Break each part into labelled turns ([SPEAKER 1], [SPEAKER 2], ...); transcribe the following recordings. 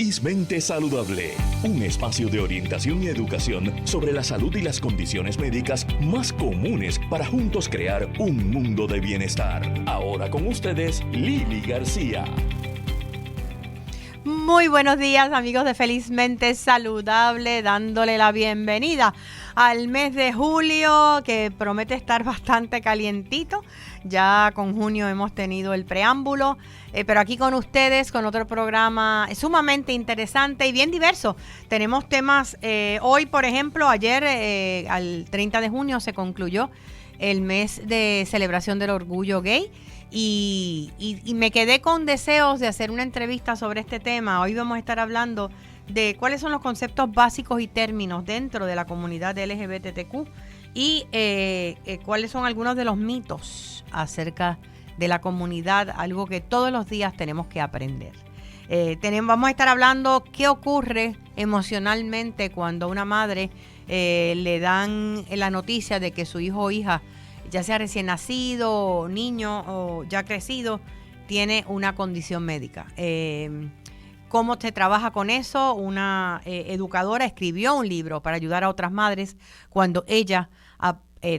[SPEAKER 1] Felizmente Saludable, un espacio de orientación y educación sobre la salud y las condiciones médicas más comunes para juntos crear un mundo de bienestar. Ahora con ustedes, Lili García.
[SPEAKER 2] Muy buenos días, amigos de Felizmente Saludable, dándole la bienvenida al mes de julio, que promete estar bastante calientito. Ya con junio hemos tenido el preámbulo, pero aquí con ustedes, con otro programa sumamente interesante y bien diverso. Tenemos temas, hoy por ejemplo, ayer al 30 de junio se concluyó el mes de celebración del orgullo gay. Y me quedé con deseos de hacer una entrevista sobre este tema. Hoy vamos a estar hablando de cuáles son los conceptos básicos y términos dentro de la comunidad LGBTQ y cuáles son algunos de los mitos acerca de la comunidad, algo que todos los días tenemos que aprender. Vamos a estar hablando qué ocurre emocionalmente cuando a una madre le dan la noticia de que su hijo o hija, ya sea recién nacido, niño o ya crecido, tiene una condición médica. ¿Cómo se trabaja con eso? Una educadora escribió un libro para ayudar a otras madres cuando ella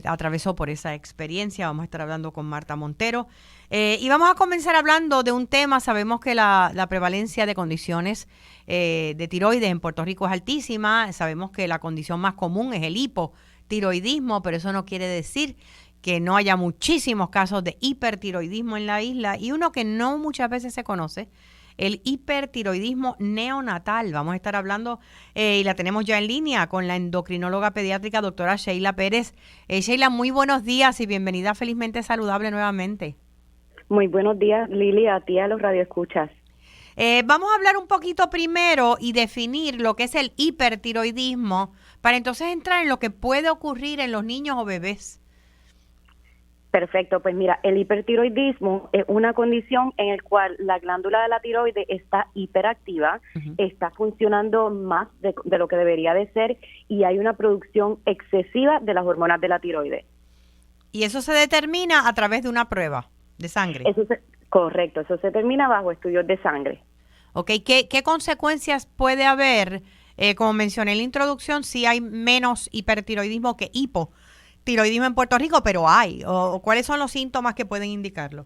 [SPEAKER 2] atravesó por esa experiencia. Vamos a estar hablando con Marta Montero. Y vamos a comenzar hablando de un tema. Sabemos que la prevalencia de condiciones de tiroides en Puerto Rico es altísima. Sabemos que la condición más común es el hipotiroidismo, pero eso no quiere decir que no haya muchísimos casos de hipertiroidismo en la isla, y uno que no muchas veces se conoce, el hipertiroidismo neonatal. Vamos a estar hablando, y la tenemos ya en línea, con la endocrinóloga pediátrica doctora Sheila Pérez. Sheila, muy buenos días y bienvenida a Felizmente Saludable nuevamente.
[SPEAKER 3] Muy buenos días, Lili, a ti, a los radioescuchas.
[SPEAKER 2] Vamos a hablar un poquito primero y definir lo que es el hipertiroidismo, para entonces entrar en lo que puede ocurrir en los niños o bebés.
[SPEAKER 3] Perfecto, pues mira, el hipertiroidismo es una condición en la cual la glándula de la tiroides está hiperactiva, está funcionando más de lo que debería de ser, y hay una producción excesiva de las hormonas de la tiroides.
[SPEAKER 2] ¿Y eso se determina a través de una prueba de sangre?
[SPEAKER 3] Correcto, eso se determina bajo estudios de sangre.
[SPEAKER 2] Ok, ¿qué consecuencias puede haber? Como mencioné en la introducción, sí hay menos hipertiroidismo que hipotiroidismo en Puerto Rico, pero hay. ¿O cuáles son los síntomas que pueden indicarlo?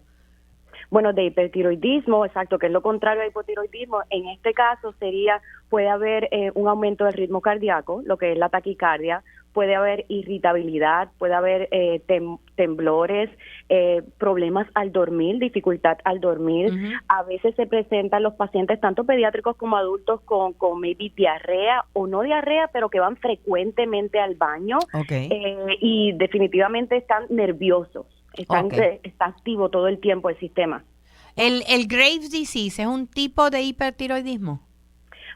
[SPEAKER 3] Bueno, de hipertiroidismo, exacto, que es lo contrario al hipotiroidismo, en este caso puede haber un aumento del ritmo cardíaco, lo que es la taquicardia, puede haber irritabilidad, puede haber temblores, problemas al dormir, dificultad al dormir. A veces se presentan los pacientes, tanto pediátricos como adultos, con maybe diarrea o no diarrea, pero que van frecuentemente al baño. Y definitivamente están nerviosos. Está activo todo el tiempo el sistema.
[SPEAKER 2] ¿El Graves' disease es un tipo de hipertiroidismo?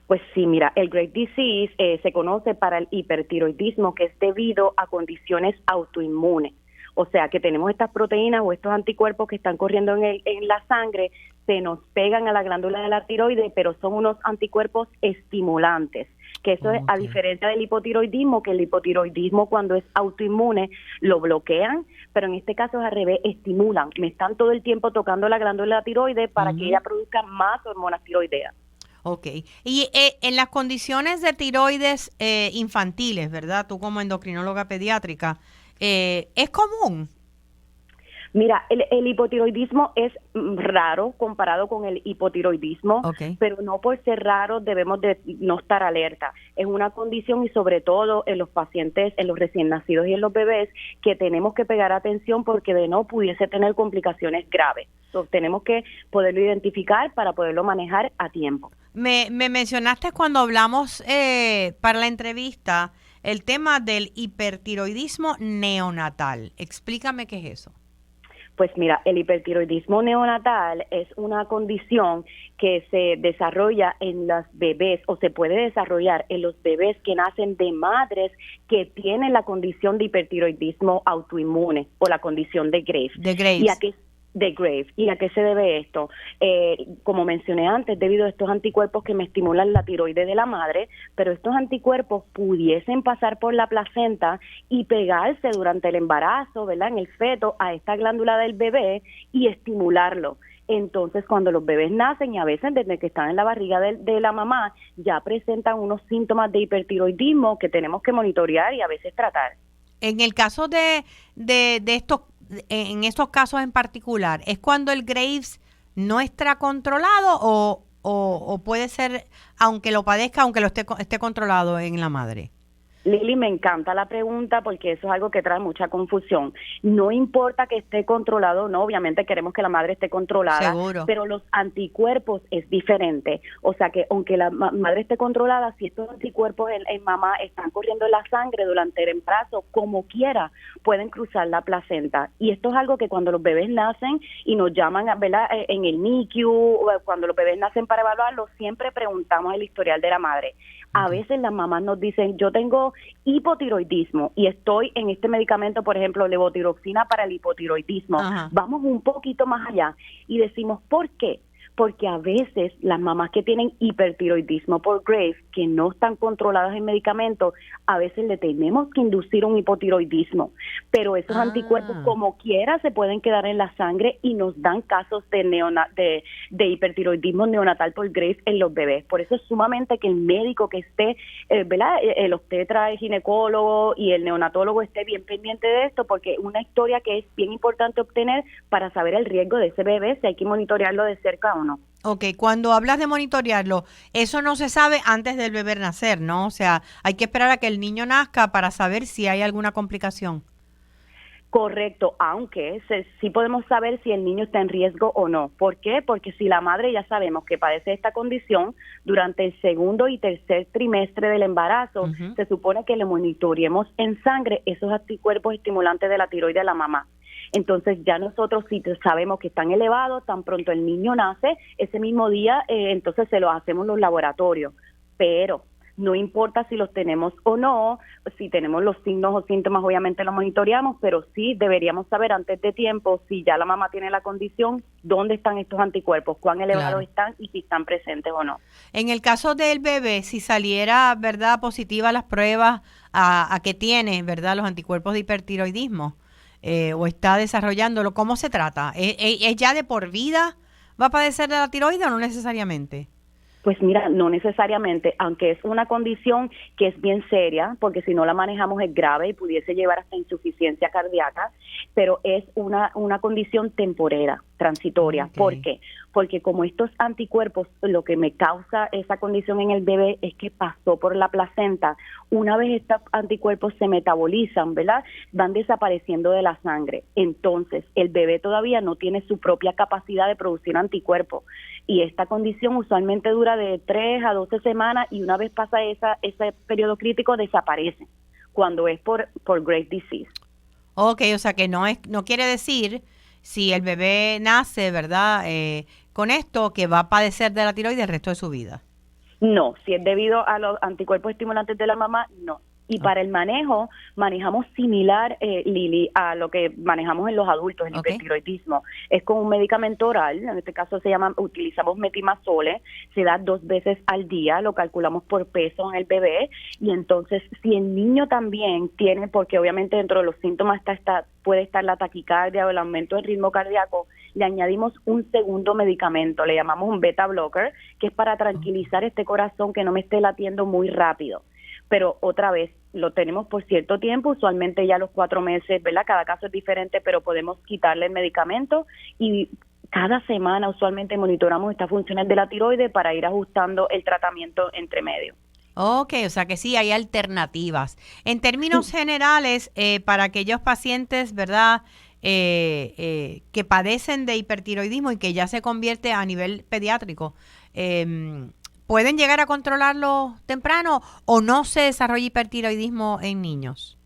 [SPEAKER 3] Pues sí, mira, el Graves' disease se conoce para el hipertiroidismo, que es debido a condiciones autoinmunes. O sea, que tenemos estas proteínas o estos anticuerpos que están corriendo en la sangre, se nos pegan a la glándula de la tiroides, pero son unos anticuerpos estimulantes. Que eso es a diferencia del hipotiroidismo, que el hipotiroidismo cuando es autoinmune lo bloquean, pero en este caso es al revés, estimulan. Me están todo el tiempo tocando la glándula de la tiroides para que ella produzca más hormonas tiroideas.
[SPEAKER 2] Ok. Y en las condiciones de tiroides infantiles, ¿verdad? Tú como endocrinóloga pediátrica, ¿es común?
[SPEAKER 3] Mira, el hipotiroidismo es raro comparado con el hipotiroidismo, pero no por ser raro debemos de no estar alerta. Es una condición, y sobre todo en los pacientes, en los recién nacidos y en los bebés, que tenemos que pegar atención porque de no pudiese tener complicaciones graves. Entonces, tenemos que poderlo identificar para poderlo manejar a tiempo.
[SPEAKER 2] Me mencionaste cuando hablamos para la entrevista el tema del hipertiroidismo neonatal. Explícame qué es eso.
[SPEAKER 3] Pues mira, el hipertiroidismo neonatal es una condición que se desarrolla en los bebés, o se puede desarrollar en los bebés que nacen de madres que tienen la condición de hipertiroidismo autoinmune o la condición de Graves. ¿Y a qué se debe esto? Como mencioné antes, debido a estos anticuerpos que me estimulan la tiroides de la madre, pero estos anticuerpos pudiesen pasar por la placenta y pegarse durante el embarazo, ¿verdad?, en el feto, a esta glándula del bebé y estimularlo. Entonces, cuando los bebés nacen y a veces desde que están en la barriga de la mamá, ya presentan unos síntomas de hipertiroidismo que tenemos que monitorear y a veces tratar.
[SPEAKER 2] En el caso de estos, en estos casos en particular, ¿es cuando el Graves no está controlado o puede ser, aunque lo padezca, aunque lo esté controlado en la madre?
[SPEAKER 3] Lili, me encanta la pregunta porque eso es algo que trae mucha confusión. No importa que esté controlado o no, obviamente queremos que la madre esté controlada,
[SPEAKER 2] Seguro.
[SPEAKER 3] pero los anticuerpos es diferente. O sea que aunque la madre esté controlada, si estos anticuerpos en mamá están corriendo en la sangre durante el embarazo, como quiera, pueden cruzar la placenta. Y esto es algo que cuando los bebés nacen y nos llaman, ¿verdad?, en el NICU, cuando los bebés nacen para evaluarlo, siempre preguntamos el historial de la madre. A veces las mamás nos dicen, yo tengo hipotiroidismo y estoy en este medicamento, por ejemplo, levotiroxina para el hipotiroidismo.
[SPEAKER 2] Ajá.
[SPEAKER 3] Vamos un poquito más allá y decimos, ¿por qué? Porque a veces las mamás que tienen hipertiroidismo por Graves, que no están controladas en medicamentos, a veces le tenemos que inducir un hipotiroidismo. Pero esos anticuerpos, como quiera, se pueden quedar en la sangre y nos dan casos de hipertiroidismo neonatal por Graves en los bebés. Por eso es sumamente que el médico que esté, ¿verdad?, el obstetra, el ginecólogo y el neonatólogo esté bien pendiente de esto, porque es una historia que es bien importante obtener para saber el riesgo de ese bebé, si hay que monitorearlo de cerca o no.
[SPEAKER 2] Ok, cuando hablas de monitorearlo, eso no se sabe antes del bebé nacer, ¿no? O sea, hay que esperar a que el niño nazca para saber si hay alguna complicación.
[SPEAKER 3] Correcto, aunque sí podemos saber si el niño está en riesgo o no. ¿Por qué? Porque si la madre ya sabemos que padece esta condición, durante el segundo y tercer trimestre del embarazo, se supone que le monitoreemos en sangre esos anticuerpos estimulantes de la tiroides de la mamá. Entonces ya nosotros si sabemos que están elevados, tan pronto el niño nace, ese mismo día entonces se los hacemos en los laboratorios. Pero no importa si los tenemos o no, si tenemos los signos o síntomas, obviamente los monitoreamos, pero sí deberíamos saber antes de tiempo si ya la mamá tiene la condición, dónde están estos anticuerpos, cuán elevados están y si están presentes o no.
[SPEAKER 2] En el caso del bebé, si saliera, ¿verdad?, positiva las pruebas a que tiene, ¿verdad?, los anticuerpos de hipertiroidismo, o está desarrollándolo, ¿cómo se trata? ¿Es ya de por vida va a padecer de la tiroides o no necesariamente?
[SPEAKER 3] Pues mira, no necesariamente, aunque es una condición que es bien seria, porque si no la manejamos es grave y pudiese llevar hasta insuficiencia cardíaca, pero es una condición temporera, transitoria.
[SPEAKER 2] Okay.
[SPEAKER 3] ¿Por qué? Porque como estos anticuerpos, lo que me causa esa condición en el bebé es que pasó por la placenta. Una vez estos anticuerpos se metabolizan, ¿verdad?, van desapareciendo de la sangre. Entonces, el bebé todavía no tiene su propia capacidad de producir anticuerpos. Y esta condición usualmente dura de 3 a 12 semanas y una vez pasa ese periodo crítico desaparece cuando es por Graves' disease.
[SPEAKER 2] Ok, o sea que no quiere decir si el bebé nace, ¿verdad?, con esto, que va a padecer de la tiroides el resto de su vida.
[SPEAKER 3] No, si es debido a los anticuerpos estimulantes de la mamá, no. Y para el manejo, manejamos similar, Lili, a lo que manejamos en los adultos, el hipertiroidismo. Es con un medicamento oral, en este caso utilizamos metimazole, se da 2 veces al día, lo calculamos por peso en el bebé, y entonces si el niño también tiene, porque obviamente dentro de los síntomas puede estar la taquicardia o el aumento del ritmo cardíaco, le añadimos un segundo medicamento, le llamamos un beta blocker, que es para tranquilizar este corazón que no me esté latiendo muy rápido. Pero otra vez, lo tenemos por cierto tiempo, usualmente ya a los 4 meses, ¿verdad? Cada caso es diferente, pero podemos quitarle el medicamento y cada semana usualmente monitoramos estas funciones de la tiroides para ir ajustando el tratamiento entre medio.
[SPEAKER 2] Ok, o sea que sí, hay alternativas. En términos generales, para aquellos pacientes, ¿verdad?, que padecen de hipertiroidismo y que ya se convierte a nivel pediátrico, ¿pueden llegar a controlarlo temprano o no se desarrolla hipertiroidismo en niños?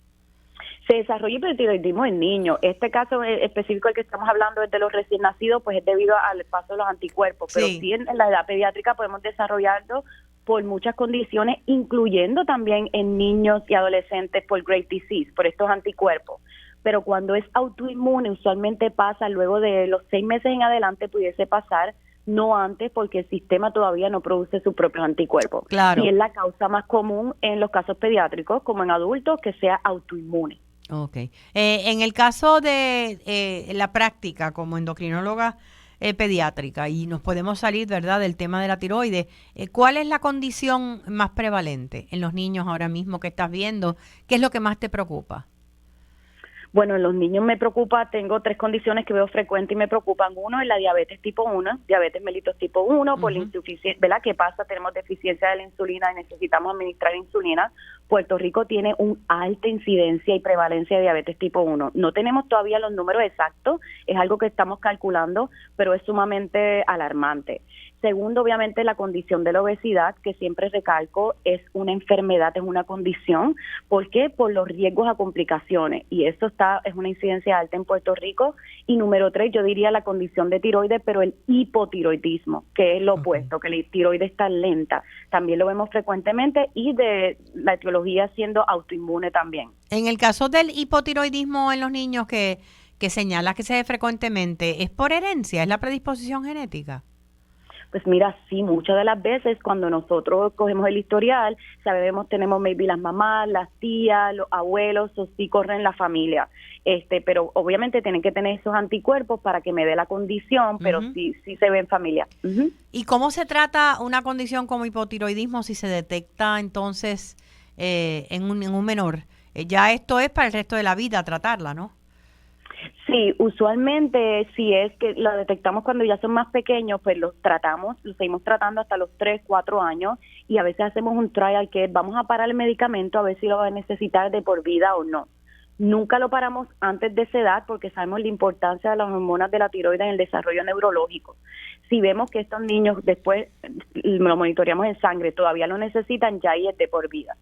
[SPEAKER 3] Se desarrolla hipertiroidismo en niños. Este caso específico del que estamos hablando es de los recién nacidos, pues es debido al paso de los anticuerpos. Pero sí en la edad pediátrica podemos desarrollarlo por muchas condiciones, incluyendo también en niños y adolescentes por Graves' disease, por estos anticuerpos. Pero cuando es autoinmune, usualmente pasa luego de los 6 meses en adelante, pudiese pasar, no antes, porque el sistema todavía no produce sus propios anticuerpos.
[SPEAKER 2] Claro.
[SPEAKER 3] Y es la causa más común en los casos pediátricos, como en adultos, que sea autoinmune.
[SPEAKER 2] Ok. En el caso de la práctica como endocrinóloga, pediátrica y nos podemos salir, ¿verdad?, del tema de la tiroides. ¿Cuál es la condición más prevalente en los niños ahora mismo que estás viendo? ¿Qué es lo que más te preocupa?
[SPEAKER 3] Bueno, en los niños me preocupa, tengo 3 condiciones que veo frecuentes y me preocupan. Uno es la diabetes tipo 1, diabetes mellitus tipo 1, por la insuficiencia, ¿verdad? ¿Qué pasa? Tenemos deficiencia de la insulina y necesitamos administrar insulina. Puerto Rico tiene una alta incidencia y prevalencia de diabetes tipo 1. No tenemos todavía los números exactos, es algo que estamos calculando, pero es sumamente alarmante. Segundo, obviamente, la condición de la obesidad, que siempre recalco, es una enfermedad, es una condición. ¿Por qué? Por los riesgos a complicaciones. Y esto es una incidencia alta en Puerto Rico. Y número 3, yo diría la condición de tiroides, pero el hipotiroidismo, que es lo opuesto, que la tiroides está lenta. También lo vemos frecuentemente y de la etiología siendo autoinmune también.
[SPEAKER 2] En el caso del hipotiroidismo en los niños que señalas que se ve frecuentemente, ¿es por herencia? ¿Es la predisposición genética?
[SPEAKER 3] Pues mira, sí, muchas de las veces cuando nosotros cogemos el historial, tenemos maybe las mamás, las tías, los abuelos, o sí corren en la familia. Pero obviamente tienen que tener esos anticuerpos para que me dé la condición, pero sí se ve en familia.
[SPEAKER 2] ¿Y cómo se trata una condición como hipotiroidismo si se detecta entonces en un menor? Ya esto es para el resto de la vida tratarla, ¿no?
[SPEAKER 3] Sí, usualmente si es que lo detectamos cuando ya son más pequeños, pues los seguimos tratando hasta los 3, 4 años y a veces hacemos un trial que es, vamos a parar el medicamento a ver si lo va a necesitar de por vida o no. Nunca lo paramos antes de esa edad porque sabemos la importancia de las hormonas de la tiroides en el desarrollo neurológico. Si vemos que estos niños después lo monitoreamos en sangre, todavía lo necesitan, ya ahí es de por vida.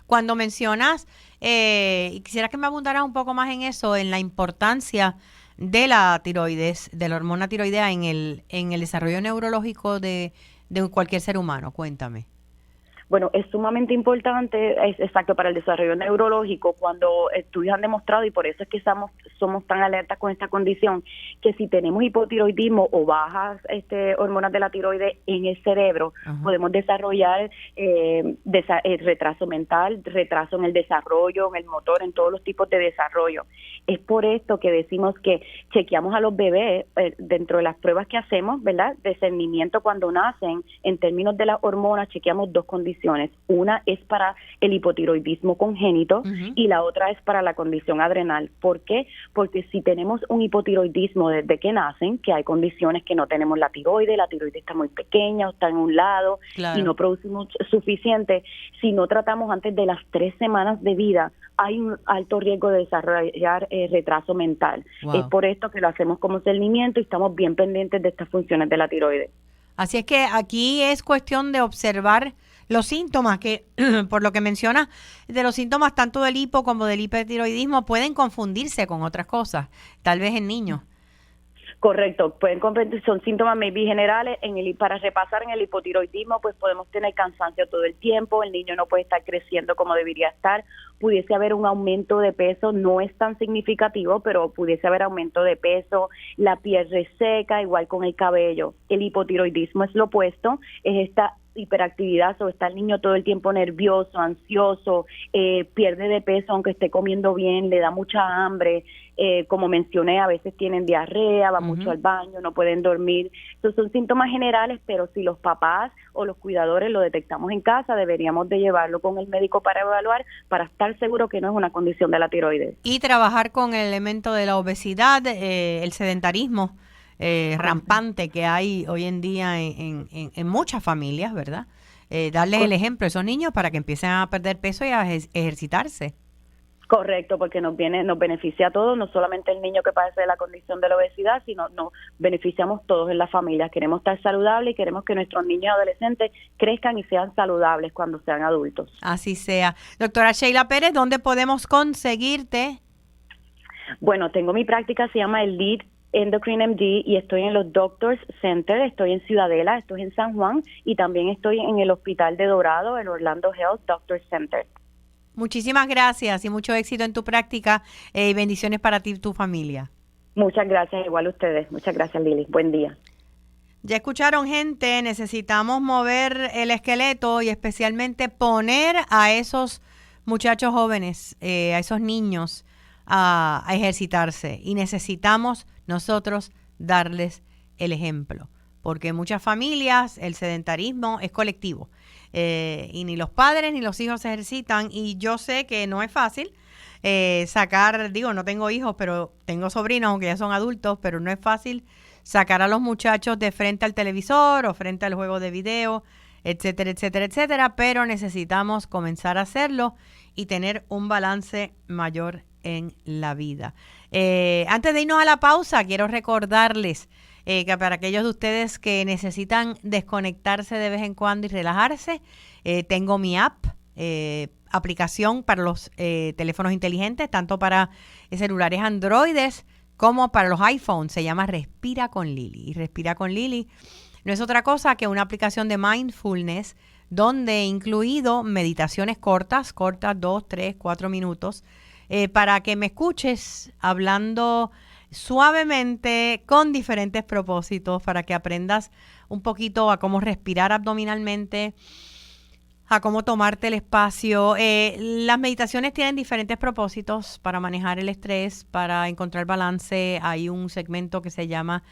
[SPEAKER 2] Cuando mencionas, y quisiera que me abundaras un poco más en eso, en la importancia de la tiroides, de la hormona tiroidea en el desarrollo neurológico de cualquier ser humano. Cuéntame.
[SPEAKER 3] Bueno, es sumamente importante, es exacto, para el desarrollo neurológico, cuando estudios han demostrado, y por eso es que somos tan alertas con esta condición, que si tenemos hipotiroidismo o bajas hormonas de la tiroides en el cerebro, podemos desarrollar retraso mental, retraso en el desarrollo, en el motor, en todos los tipos de desarrollo. Es por esto que decimos que chequeamos a los bebés dentro de las pruebas que hacemos, ¿verdad? Discernimiento cuando nacen, en términos de las hormonas, chequeamos 2 condiciones. Una es para el hipotiroidismo congénito y la otra es para la condición adrenal. ¿Por qué? Porque si tenemos un hipotiroidismo desde que nacen, que hay condiciones que no tenemos la tiroides está muy pequeña o está en un lado y no producimos suficiente, si no tratamos antes de las 3 semanas de vida, hay un alto riesgo de desarrollar retraso mental. Wow. Es por esto que lo hacemos como seguimiento y estamos bien pendientes de estas funciones de la tiroides.
[SPEAKER 2] Así es que aquí es cuestión de observar los síntomas que, por lo que mencionas, de los síntomas tanto del hipo como del hipertiroidismo pueden confundirse con otras cosas, tal vez en niños.
[SPEAKER 3] Correcto, pueden confundir, son síntomas maybe generales. Para repasar, en el hipotiroidismo pues podemos tener cansancio todo el tiempo, el niño no puede estar creciendo como debería estar, pudiese haber un aumento de peso, no es tan significativo, pero pudiese haber aumento de peso, la piel reseca, igual con el cabello. El hipotiroidismo es lo opuesto, es esta hiperactividad, o está el niño todo el tiempo nervioso, ansioso, pierde de peso aunque esté comiendo bien, le da mucha hambre, como mencioné, a veces tienen diarrea, van mucho al baño, no pueden dormir. Estos son síntomas generales, pero si los papás o los cuidadores lo detectamos en casa, deberíamos de llevarlo con el médico para evaluar, para estar seguro que no es una condición de la tiroides.
[SPEAKER 2] Y trabajar con el elemento de la obesidad, el sedentarismo rampante que hay hoy en día en muchas familias, ¿verdad? Darles el ejemplo a esos niños para que empiecen a perder peso y a ejercitarse.
[SPEAKER 3] Correcto, porque nos beneficia a todos, no solamente el niño que padece de la condición de la obesidad, sino nos beneficiamos todos en la familia. Queremos estar saludables y queremos que nuestros niños y adolescentes crezcan y sean saludables cuando sean adultos.
[SPEAKER 2] Así sea. Doctora Sheila Pérez, ¿dónde podemos conseguirte?
[SPEAKER 3] Bueno, tengo mi práctica, se llama el Lead Endocrine MD y estoy en los Doctors Center, estoy en Ciudadela, estoy en San Juan y también estoy en el Hospital de Dorado, el Orlando Health Doctors Center.
[SPEAKER 2] Muchísimas gracias y mucho éxito en tu práctica y bendiciones para ti y tu familia.
[SPEAKER 3] Muchas gracias, igual a ustedes. Muchas gracias, Lili. Buen día.
[SPEAKER 2] Ya escucharon, gente, necesitamos mover el esqueleto y especialmente poner a esos muchachos jóvenes, a esos niños a ejercitarse y necesitamos nosotros darles el ejemplo, porque en muchas familias el sedentarismo es colectivo y ni los padres ni los hijos se ejercitan, y yo sé que no es fácil sacar, digo, no tengo hijos, pero tengo sobrinos, aunque ya son adultos, pero no es fácil sacar a los muchachos de frente al televisor o frente al juego de video, etcétera, etcétera, etcétera, pero necesitamos comenzar a hacerlo y tener un balance mayor en la vida. Antes de irnos a la pausa, quiero recordarles que para aquellos de ustedes que necesitan desconectarse de vez en cuando y relajarse, tengo mi aplicación para los teléfonos inteligentes, tanto para celulares Androides como para los iPhones. Se llama Respira con Lili. Y Respira con Lili no es otra cosa que una aplicación de mindfulness donde he incluido meditaciones cortas, 2, 3, 4 minutos, para que me escuches hablando suavemente con diferentes propósitos, para que aprendas un poquito a cómo respirar abdominalmente, a cómo tomarte el espacio. Las meditaciones tienen diferentes propósitos para manejar el estrés, para encontrar balance. Hay un segmento que se llama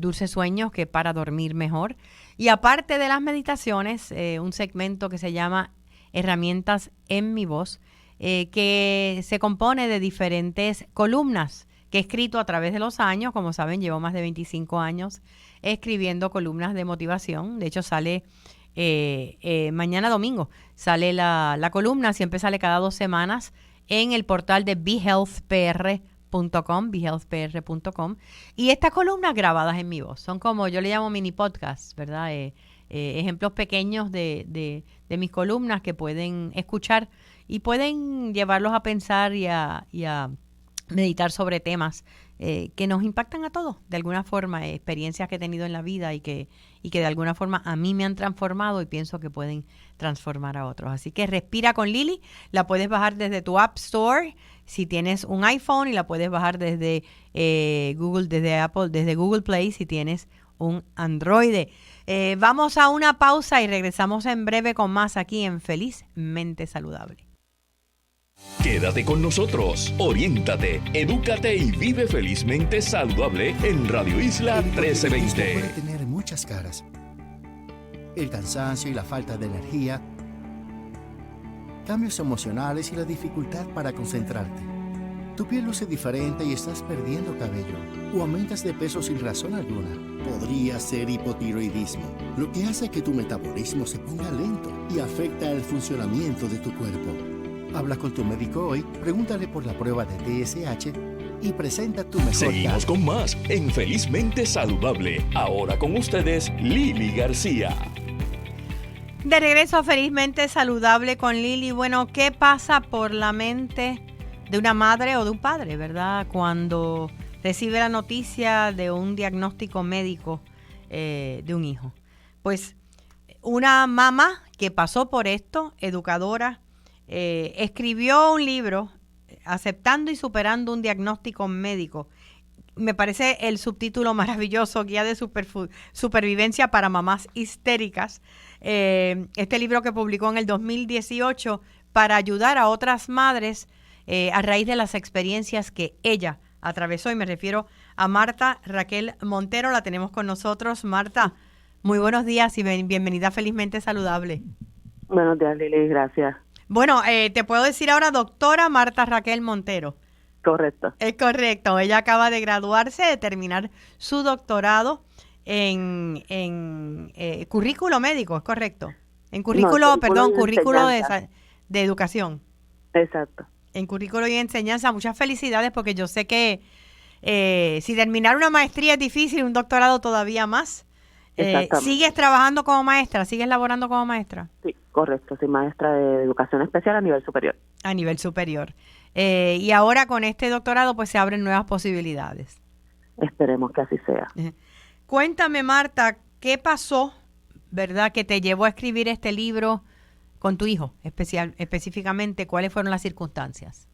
[SPEAKER 2] Dulces Sueños, que es para dormir mejor. Y aparte de las meditaciones, un segmento que se llama Herramientas en mi voz, que se compone de diferentes columnas que he escrito a través de los años. Como saben, llevo más de 25 años escribiendo columnas de motivación. De hecho, sale mañana domingo, sale la columna, siempre sale cada 2 semanas en el portal de behealthpr.com, y estas columnas grabadas en mi voz son como yo le llamo mini podcasts, ¿verdad? Ejemplos pequeños de mis columnas que pueden escuchar y pueden llevarlos a pensar y a meditar sobre temas que nos impactan a todos de alguna forma, experiencias que he tenido en la vida y que de alguna forma a mí me han transformado y pienso que pueden transformar a otros. Así que Respira con Lili, la puedes bajar desde tu App Store si tienes un iPhone, y la puedes bajar desde Google, desde Apple, desde Google Play si tienes un Android. Vamos a una pausa y regresamos en breve con más aquí en Felizmente Saludable.
[SPEAKER 1] Quédate con nosotros, oriéntate, edúcate y vive felizmente saludable en Radio Isla 1320.
[SPEAKER 4] Puede tener muchas caras. El cansancio y la falta de energía, cambios emocionales y la dificultad para concentrarte. Tu piel luce diferente y estás perdiendo cabello o aumentas de peso sin razón alguna. Podría ser hipotiroidismo, lo que hace que tu metabolismo se ponga lento y afecta el funcionamiento de tu cuerpo. Habla con tu médico hoy, pregúntale por la prueba de TSH y presenta tu mejor
[SPEAKER 1] Seguimos
[SPEAKER 4] caso.
[SPEAKER 1] con más en Felizmente Saludable. Ahora con ustedes, Lili García.
[SPEAKER 2] De regreso a Felizmente Saludable con Lili. Bueno, ¿qué pasa por la mente de una madre o de un padre, verdad? Cuando recibe la noticia de un diagnóstico médico de un hijo. Pues una mamá que pasó por esto, educadora, escribió un libro aceptando y superando un diagnóstico médico. Me parece el subtítulo maravilloso, Guía de Supervivencia para Mamás Histéricas. Este libro que publicó en el 2018 para ayudar a otras madres a raíz de las experiencias que ella atravesó. Y me refiero a Marta Raquel Montero. La tenemos con nosotros. Marta, muy buenos días y bienvenida a Felizmente Saludable.
[SPEAKER 3] Buenos días, Lili, gracias.
[SPEAKER 2] Bueno, te puedo decir ahora doctora Marta Raquel Montero.
[SPEAKER 3] Correcto.
[SPEAKER 2] Es correcto. Ella acaba de graduarse, de terminar su doctorado en currículo médico, ¿es correcto? En currículo, currículo de educación.
[SPEAKER 3] Exacto.
[SPEAKER 2] En currículo y enseñanza. Muchas felicidades, porque yo sé que si terminar una maestría es difícil, un doctorado todavía más. ¿Sigues trabajando como maestra? ¿Sigues laborando como maestra?
[SPEAKER 3] Sí, correcto. Soy maestra de educación especial a nivel superior.
[SPEAKER 2] A nivel superior. Y ahora con este doctorado pues se abren nuevas posibilidades.
[SPEAKER 3] Esperemos que así sea.
[SPEAKER 2] Cuéntame, Marta, ¿qué pasó, verdad, que te llevó a escribir este libro con tu hijo? Específicamente, ¿cuáles fueron las circunstancias?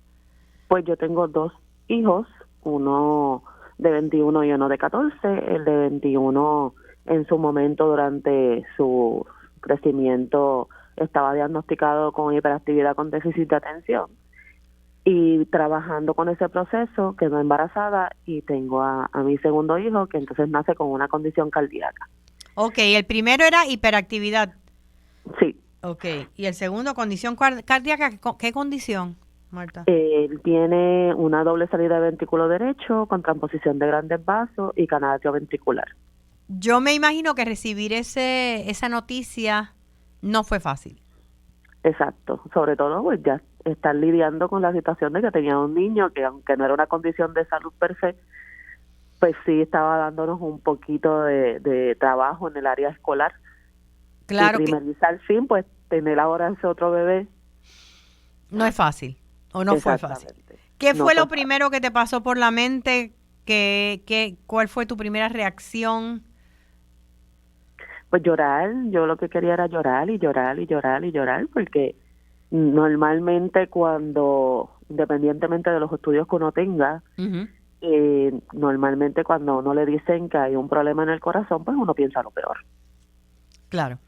[SPEAKER 3] Pues yo tengo 2 hijos, uno de 21 y uno de 14. El de 21 en su momento, durante su crecimiento, estaba diagnosticado con hiperactividad con déficit de atención.
[SPEAKER 5] Y trabajando con ese proceso, quedó embarazada y tengo a mi segundo hijo, que entonces nace con una condición cardíaca.
[SPEAKER 2] Ok, el primero era hiperactividad.
[SPEAKER 5] Sí.
[SPEAKER 2] Ok, y el segundo, condición cardíaca. ¿Qué condición, Marta?
[SPEAKER 5] Él tiene una doble salida de ventrículo derecho con transposición de grandes vasos y canal atrioventricular.
[SPEAKER 2] Yo me imagino que recibir esa noticia no fue fácil.
[SPEAKER 5] Exacto, sobre todo pues ya estar lidiando con la situación de que tenía un niño que aunque no era una condición de salud per se, pues sí estaba dándonos un poquito de trabajo en el área escolar.
[SPEAKER 2] Claro
[SPEAKER 5] y
[SPEAKER 2] que
[SPEAKER 5] primerizar al fin, pues tener ahora ese otro bebé.
[SPEAKER 2] no es fácil, o no fue fácil.
[SPEAKER 5] Exactamente.
[SPEAKER 2] ¿Qué
[SPEAKER 5] No
[SPEAKER 2] fue lo
[SPEAKER 5] fue
[SPEAKER 2] primero que te pasó por la mente? ¿Cuál fue tu primera reacción?
[SPEAKER 5] Pues llorar, yo lo que quería era llorar y llorar y llorar y llorar, porque normalmente independientemente de los estudios que uno tenga,
[SPEAKER 2] Ujú.
[SPEAKER 5] normalmente cuando uno le dicen que hay un problema en el corazón, pues uno piensa lo peor.
[SPEAKER 2] Claro.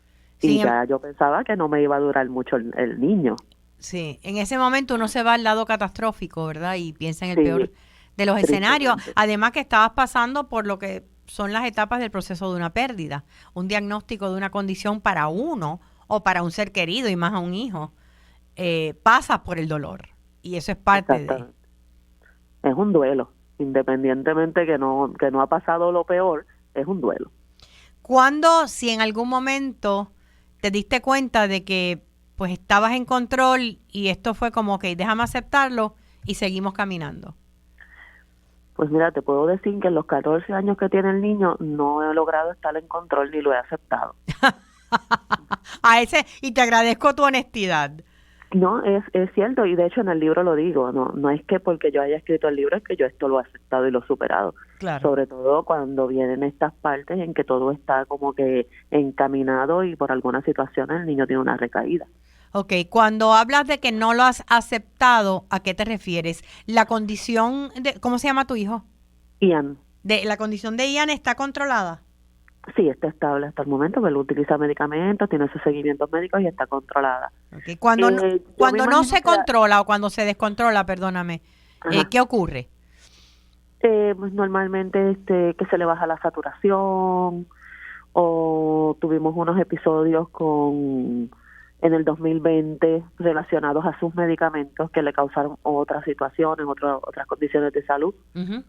[SPEAKER 5] Y ya yo pensaba que no me iba a durar mucho el niño.
[SPEAKER 2] Sí, en ese momento uno se va al lado catastrófico, ¿verdad? Y piensa en el
[SPEAKER 5] Sí,
[SPEAKER 2] peor de los escenarios.
[SPEAKER 5] tristemente.
[SPEAKER 2] Además que estabas pasando por lo que son las etapas del proceso de una pérdida. Un diagnóstico de una condición para uno o para un ser querido y más a un hijo, pasa por el dolor. Y eso es parte de...
[SPEAKER 5] Exactamente. Es un duelo, independientemente que no ha pasado lo peor, es un duelo.
[SPEAKER 2] ¿Cuándo, si en algún momento te diste cuenta de que pues estabas en control y esto fue como que déjame aceptarlo y seguimos caminando?
[SPEAKER 5] Pues mira, te puedo decir que en los 14 años que tiene el niño no he logrado estar en control ni lo he aceptado.
[SPEAKER 2] Y te agradezco tu honestidad.
[SPEAKER 5] No, es cierto, y de hecho en el libro lo digo, no es que porque yo haya escrito el libro es que yo esto lo he aceptado y lo he superado.
[SPEAKER 2] Claro.
[SPEAKER 5] Sobre todo cuando vienen estas partes en que todo está como que encaminado y por algunas situaciones el niño tiene una recaída.
[SPEAKER 2] Ok, cuando hablas de que no lo has aceptado, ¿a qué te refieres? La condición ¿cómo se llama tu hijo?
[SPEAKER 5] Ian.
[SPEAKER 2] ¿La condición de Ian está controlada?
[SPEAKER 5] Sí, está estable hasta el momento, que él utiliza medicamentos, tiene sus seguimientos médicos y está controlada.
[SPEAKER 2] Okay. Cuando no se controla o cuando se descontrola, perdóname, ¿qué ocurre?
[SPEAKER 5] Pues normalmente que se le baja la saturación, o tuvimos unos episodios en el 2020 relacionados a sus medicamentos que le causaron otras situaciones, otras condiciones de salud.
[SPEAKER 2] Uh-huh.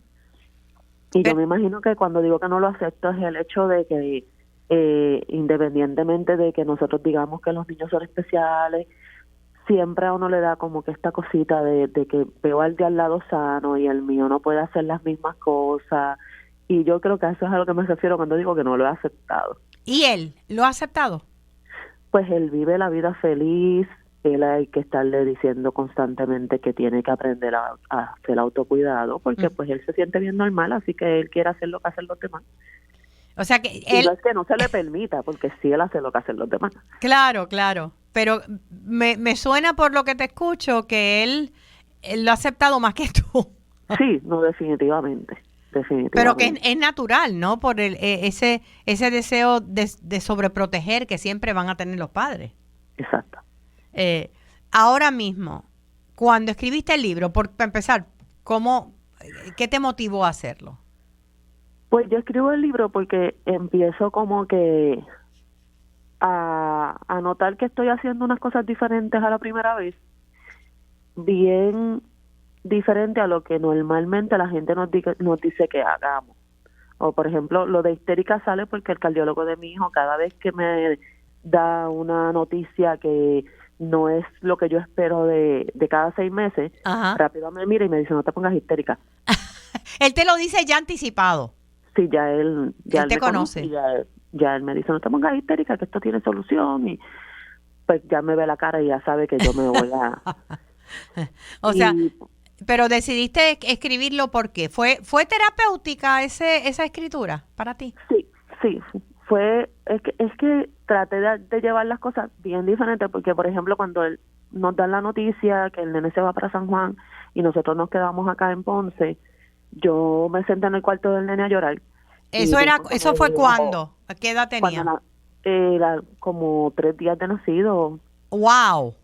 [SPEAKER 5] Y yo me imagino que cuando digo que no lo acepto es el hecho de que independientemente de que nosotros digamos que los niños son especiales, siempre a uno le da como que esta cosita de que veo al de al lado sano y el mío no puede hacer las mismas cosas. Y yo creo que a eso es a lo que me refiero cuando digo que no lo he aceptado.
[SPEAKER 2] ¿Y él lo ha aceptado?
[SPEAKER 5] Pues él vive la vida feliz. Él hay que estarle diciendo constantemente que tiene que aprender a hacer autocuidado, porque pues él se siente bien normal, así que él quiere hacer lo que hacen los demás.
[SPEAKER 2] O sea que
[SPEAKER 5] él... Y no es que no se le permita, porque sí él hace lo que hacen los demás.
[SPEAKER 2] Claro, pero me suena por lo que te escucho que él lo ha aceptado más que tú.
[SPEAKER 5] Sí, no, definitivamente.
[SPEAKER 2] Pero que es natural, ¿no? Por ese deseo de sobreproteger que siempre van a tener los padres.
[SPEAKER 5] Exacto.
[SPEAKER 2] Ahora mismo, cuando escribiste el libro, para empezar, ¿qué te motivó a hacerlo?
[SPEAKER 5] Pues yo escribo el libro porque empiezo como que a notar que estoy haciendo unas cosas diferentes a la primera vez, bien diferente a lo que normalmente la gente nos dice que hagamos. O por ejemplo, lo de histérica sale porque el cardiólogo de mi hijo cada vez que me da una noticia que no es lo que yo espero de cada 6 meses,
[SPEAKER 2] ajá,
[SPEAKER 5] rápido me mira y me dice, no te pongas histérica.
[SPEAKER 2] Él te lo dice ya anticipado.
[SPEAKER 5] Sí, ya él
[SPEAKER 2] te conoce.
[SPEAKER 5] Y ya él me dice, no te pongas histérica, que esto tiene solución. Y pues ya me ve la cara y ya sabe que yo me voy a...
[SPEAKER 2] O sea, pero decidiste escribirlo ¿por qué? ¿Fue terapéutica esa escritura para ti?
[SPEAKER 5] Sí. Es que traté de llevar las cosas bien diferentes, porque por ejemplo cuando él nos da la noticia que el nene se va para San Juan y nosotros nos quedamos acá en Ponce, yo me senté en el cuarto del nene a llorar.
[SPEAKER 2] ¿Eso fue cuándo? ¿A qué edad tenía?
[SPEAKER 5] Era como 3 días de nacido.
[SPEAKER 2] ¡Wow!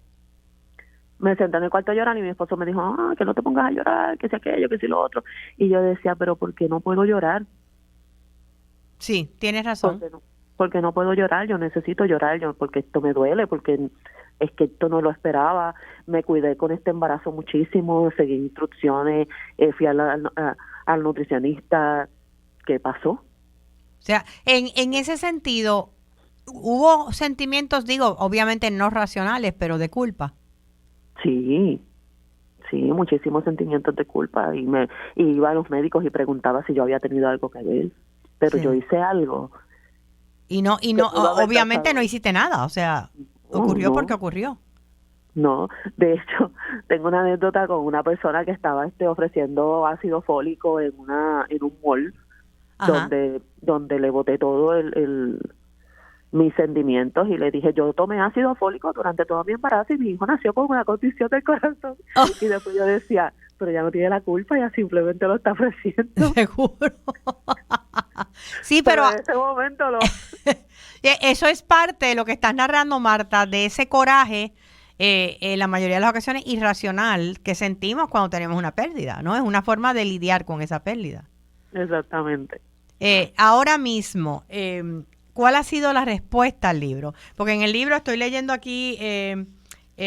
[SPEAKER 5] Me senté en el cuarto a llorar y mi esposo me dijo, que no te pongas a llorar, que si aquello, que si lo otro. Y yo decía, pero ¿por qué no puedo llorar?
[SPEAKER 2] Sí, tienes razón.
[SPEAKER 5] Porque no puedo llorar, yo necesito llorar, porque esto me duele, porque es que esto no lo esperaba. Me cuidé con este embarazo muchísimo, seguí instrucciones, fui al nutricionista. ¿Qué pasó?
[SPEAKER 2] O sea, en ese sentido, hubo sentimientos, digo, obviamente no racionales, pero de culpa.
[SPEAKER 5] Sí, muchísimos sentimientos de culpa. Y iba a los médicos y preguntaba si yo había tenido algo que ver. Pero yo hice algo.
[SPEAKER 2] Y no, obviamente no hiciste nada, o sea, ocurrió porque ocurrió.
[SPEAKER 5] No, de hecho, tengo una anécdota con una persona que estaba ofreciendo ácido fólico en un mall, donde le boté todo mis sentimientos y le dije, yo tomé ácido fólico durante todo mi embarazo y mi hijo nació con una condición del corazón. Oh. Y después yo decía, pero ya no tiene la culpa, ya simplemente lo está ofreciendo.
[SPEAKER 2] Seguro. Sí, pero
[SPEAKER 5] en ese momento
[SPEAKER 2] eso es parte de lo que estás narrando, Marta, de ese coraje, en la mayoría de las ocasiones irracional que sentimos cuando tenemos una pérdida, ¿no? Es una forma de lidiar con esa pérdida.
[SPEAKER 5] Exactamente.
[SPEAKER 2] Ahora mismo, ¿cuál ha sido la respuesta al libro? Porque en el libro estoy leyendo aquí,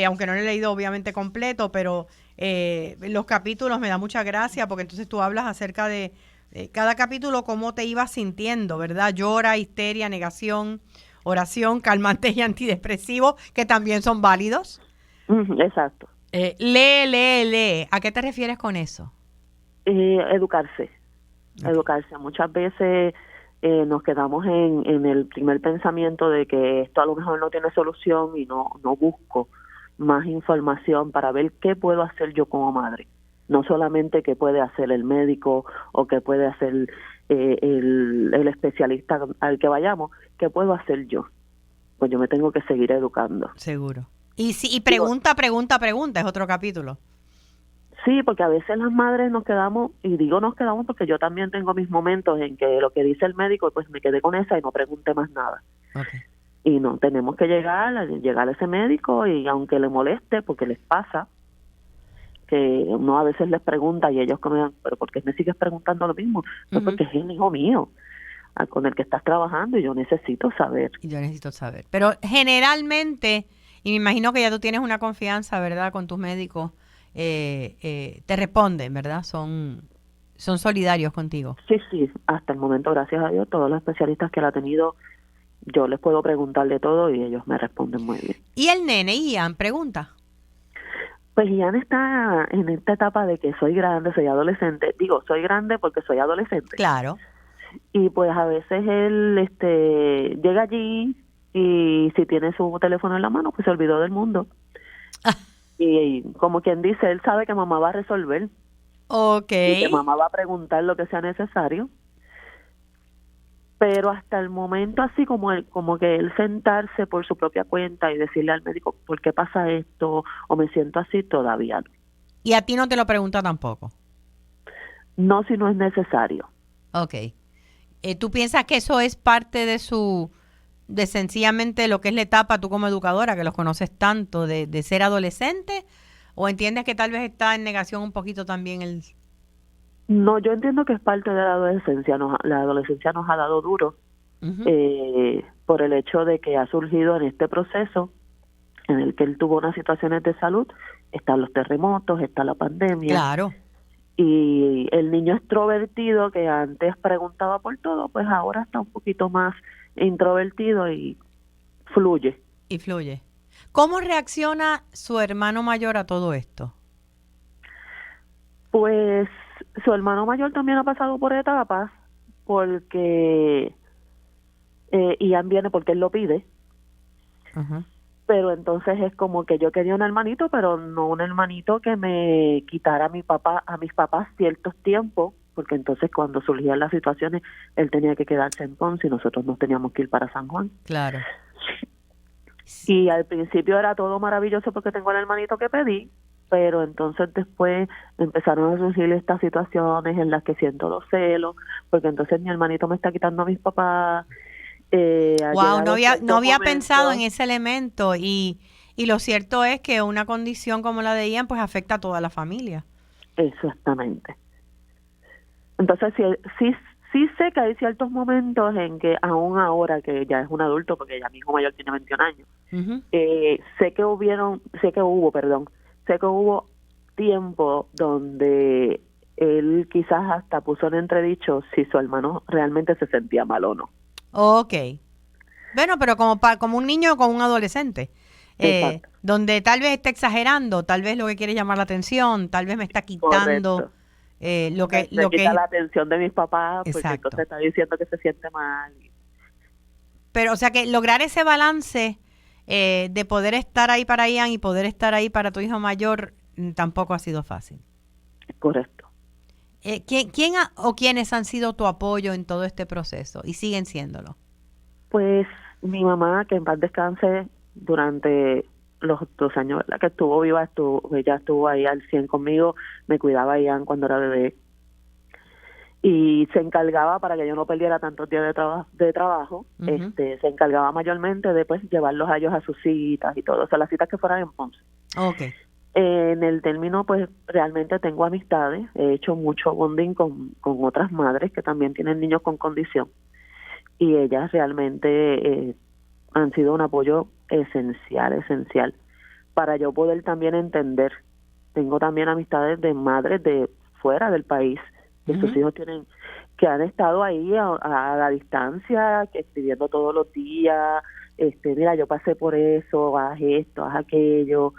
[SPEAKER 2] aunque no lo he leído obviamente completo, pero los capítulos me da mucha gracia porque entonces tú hablas acerca de cada capítulo cómo te ibas sintiendo, ¿verdad? Llora, histeria, negación, oración, calmantes y antidepresivos, que también son válidos.
[SPEAKER 5] Exacto.
[SPEAKER 2] Lee. ¿A qué te refieres con eso?
[SPEAKER 5] Educarse. Okay. Educarse. Muchas veces nos quedamos en el primer pensamiento de que esto a lo mejor no tiene solución y no busco más información para ver qué puedo hacer yo como madre. No solamente qué puede hacer el médico o qué puede hacer el especialista al que vayamos, qué puedo hacer yo. Pues yo me tengo que seguir educando.
[SPEAKER 2] Seguro. Y pregunta es otro capítulo.
[SPEAKER 5] Sí, porque a veces las madres nos quedamos, y digo nos quedamos porque yo también tengo mis momentos en que lo que dice el médico, pues me quedé con esa y no pregunté más nada.
[SPEAKER 2] Okay.
[SPEAKER 5] Y no, tenemos que llegar a ese médico y aunque le moleste, porque les pasa, que uno a veces les pregunta y ellos como, pero ¿por qué me sigues preguntando lo mismo? No, porque es el hijo mío con el que estás trabajando y yo necesito saber.
[SPEAKER 2] Pero generalmente, y me imagino que ya tú tienes una confianza, ¿verdad?, con tus médicos, te responden, ¿verdad? Son solidarios contigo.
[SPEAKER 5] Sí, hasta el momento, gracias a Dios, todos los especialistas que él ha tenido, yo les puedo preguntar de todo y ellos me responden muy bien.
[SPEAKER 2] ¿Y el nene, Ian, pregunta?
[SPEAKER 5] Pues Ian está en esta etapa de que soy grande, soy adolescente. Digo, soy grande porque soy adolescente.
[SPEAKER 2] Claro.
[SPEAKER 5] Y pues a veces él llega allí y si tiene su teléfono en la mano, pues se olvidó del mundo. Y como quien dice, él sabe que mamá va a resolver.
[SPEAKER 2] Okay.
[SPEAKER 5] Y que mamá va a preguntar lo que sea necesario. Pero hasta el momento, así como que él sentarse por su propia cuenta y decirle al médico, ¿por qué pasa esto? O me siento así, todavía no.
[SPEAKER 2] ¿Y a ti no te lo pregunta tampoco?
[SPEAKER 5] No, si no es necesario.
[SPEAKER 2] Okay. ¿Tú piensas que eso es parte de sencillamente lo que es la etapa, tú como educadora, que los conoces tanto, de ser adolescente? ¿O entiendes que tal vez está en negación un poquito también el...?
[SPEAKER 5] No, yo entiendo que es parte de la adolescencia. La adolescencia nos ha dado duro por el hecho de que ha surgido en este proceso en el que él tuvo unas situaciones de salud. Están los terremotos, está la pandemia.
[SPEAKER 2] Claro.
[SPEAKER 5] Y el niño extrovertido que antes preguntaba por todo, pues ahora está un poquito más introvertido y fluye.
[SPEAKER 2] ¿Cómo reacciona su hermano mayor a todo esto?
[SPEAKER 5] Pues su hermano mayor también ha pasado por etapas, porque Ian viene porque él lo pide.
[SPEAKER 2] Uh-huh.
[SPEAKER 5] Pero entonces es como que yo quería un hermanito, pero no un hermanito que me quitara a mis papás ciertos tiempos, porque entonces cuando surgían las situaciones, él tenía que quedarse en Ponce y nosotros nos teníamos que ir para San Juan.
[SPEAKER 2] Claro.
[SPEAKER 5] Y al principio era todo maravilloso porque tengo el hermanito que pedí, pero entonces después empezaron a surgir estas situaciones en las que siento los celos, porque entonces mi hermanito me está quitando a mis papás.
[SPEAKER 2] Wow, no había pensado en ese elemento y Y lo cierto es que una condición como la de Ian pues afecta a toda la familia.
[SPEAKER 5] Exactamente. Entonces, sí sé que hay ciertos momentos en que aún ahora que ya es un adulto, porque ya mi hijo mayor tiene 21 años,
[SPEAKER 2] Ujú.
[SPEAKER 5] sé que hubo tiempo donde él quizás hasta puso en entredicho si su hermano realmente se sentía mal o no.
[SPEAKER 2] Ok. Bueno, pero como un niño o como un adolescente,
[SPEAKER 5] Exacto.
[SPEAKER 2] donde tal vez está exagerando, tal vez lo que quiere llamar la atención, tal vez me está quitando
[SPEAKER 5] Correcto.
[SPEAKER 2] lo
[SPEAKER 5] Me quita
[SPEAKER 2] que
[SPEAKER 5] la atención de mis papás porque
[SPEAKER 2] exacto.
[SPEAKER 5] entonces está diciendo que se siente mal.
[SPEAKER 2] Pero, o sea, que lograr ese balance de poder estar ahí para Ian y poder estar ahí para tu hijo mayor tampoco ha sido fácil.
[SPEAKER 5] Correcto.
[SPEAKER 2] ¿Quién o quiénes han sido tu apoyo en todo este proceso y siguen siéndolo?
[SPEAKER 5] Pues mi mamá, que en paz descanse, durante los 2 años, ¿verdad?, que estuvo viva, ella estuvo ahí al 100 conmigo, me cuidaba a Ian cuando era bebé y se encargaba para que yo no perdiera tantos días de trabajo,
[SPEAKER 2] Ujú.
[SPEAKER 5] se encargaba mayormente de pues llevarlos a ellos a sus citas y todo, o sea, las citas que fueran en Ponce.
[SPEAKER 2] Ok.
[SPEAKER 5] En el término, pues realmente tengo amistades, he hecho mucho bonding con otras madres que también tienen niños con condición y ellas realmente han sido un apoyo esencial para yo poder también entender. Tengo también amistades de madres de fuera del país que sus hijos que han estado ahí a la distancia, que escribiendo todos los días, mira, yo pasé por eso, haz esto, haz aquello,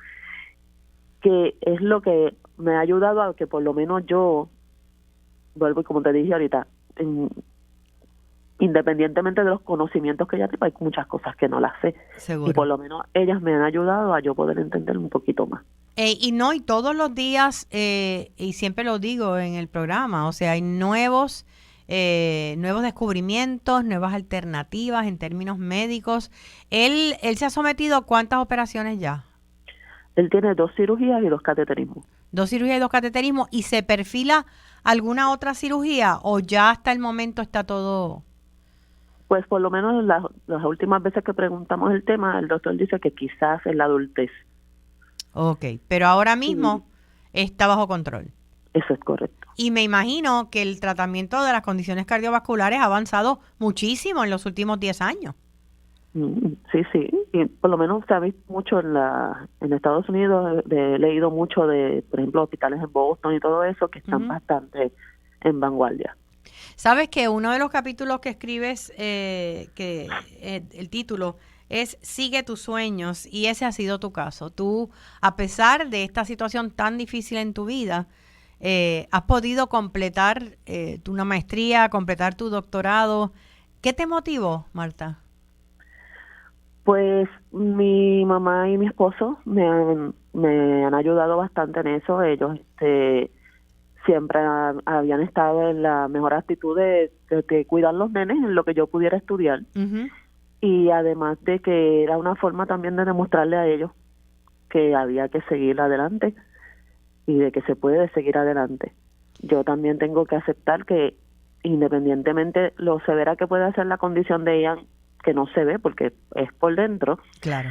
[SPEAKER 5] que es lo que me ha ayudado a que por lo menos yo, vuelvo y como te dije ahorita, independientemente de los conocimientos que ella tengo, hay muchas cosas que no las sé.
[SPEAKER 2] Seguro.
[SPEAKER 5] Y por lo menos ellas me han ayudado a yo poder entender un poquito más.
[SPEAKER 2] Y todos los días, y siempre lo digo en el programa, o sea, hay nuevos descubrimientos, nuevas alternativas en términos médicos. ¿Él se ha sometido a cuántas operaciones ya?
[SPEAKER 5] Él tiene 2 cirugías y 2 cateterismos.
[SPEAKER 2] 2 cirugías y 2 cateterismos. ¿Y se perfila alguna otra cirugía o ya hasta el momento está todo?
[SPEAKER 5] Pues por lo menos las últimas veces que preguntamos el tema, el doctor dice que quizás en la adultez.
[SPEAKER 2] Ok, pero ahora mismo está bajo control.
[SPEAKER 5] Eso es correcto.
[SPEAKER 2] Y me imagino que el tratamiento de las condiciones cardiovasculares ha avanzado muchísimo en los últimos 10 años.
[SPEAKER 5] Sí. Y por lo menos se ha visto mucho en Estados Unidos. He leído mucho de, por ejemplo, hospitales en Boston y todo eso que están bastante en vanguardia.
[SPEAKER 2] Sabes que uno de los capítulos que escribes, el título es Sigue tus sueños, y ese ha sido tu caso. Tú, a pesar de esta situación tan difícil en tu vida, has podido completar una maestría, completar tu doctorado. ¿Qué te motivó, Marta?
[SPEAKER 5] Pues mi mamá y mi esposo me han ayudado bastante en eso. Ellos siempre habían estado en la mejor actitud de cuidar los nenes en lo que yo pudiera estudiar. Y además de que era una forma también de demostrarle a ellos que había que seguir adelante y de que se puede seguir adelante. Yo también tengo que aceptar que independientemente lo severa que pueda ser la condición de Ian, que no se ve porque es por dentro,
[SPEAKER 2] claro,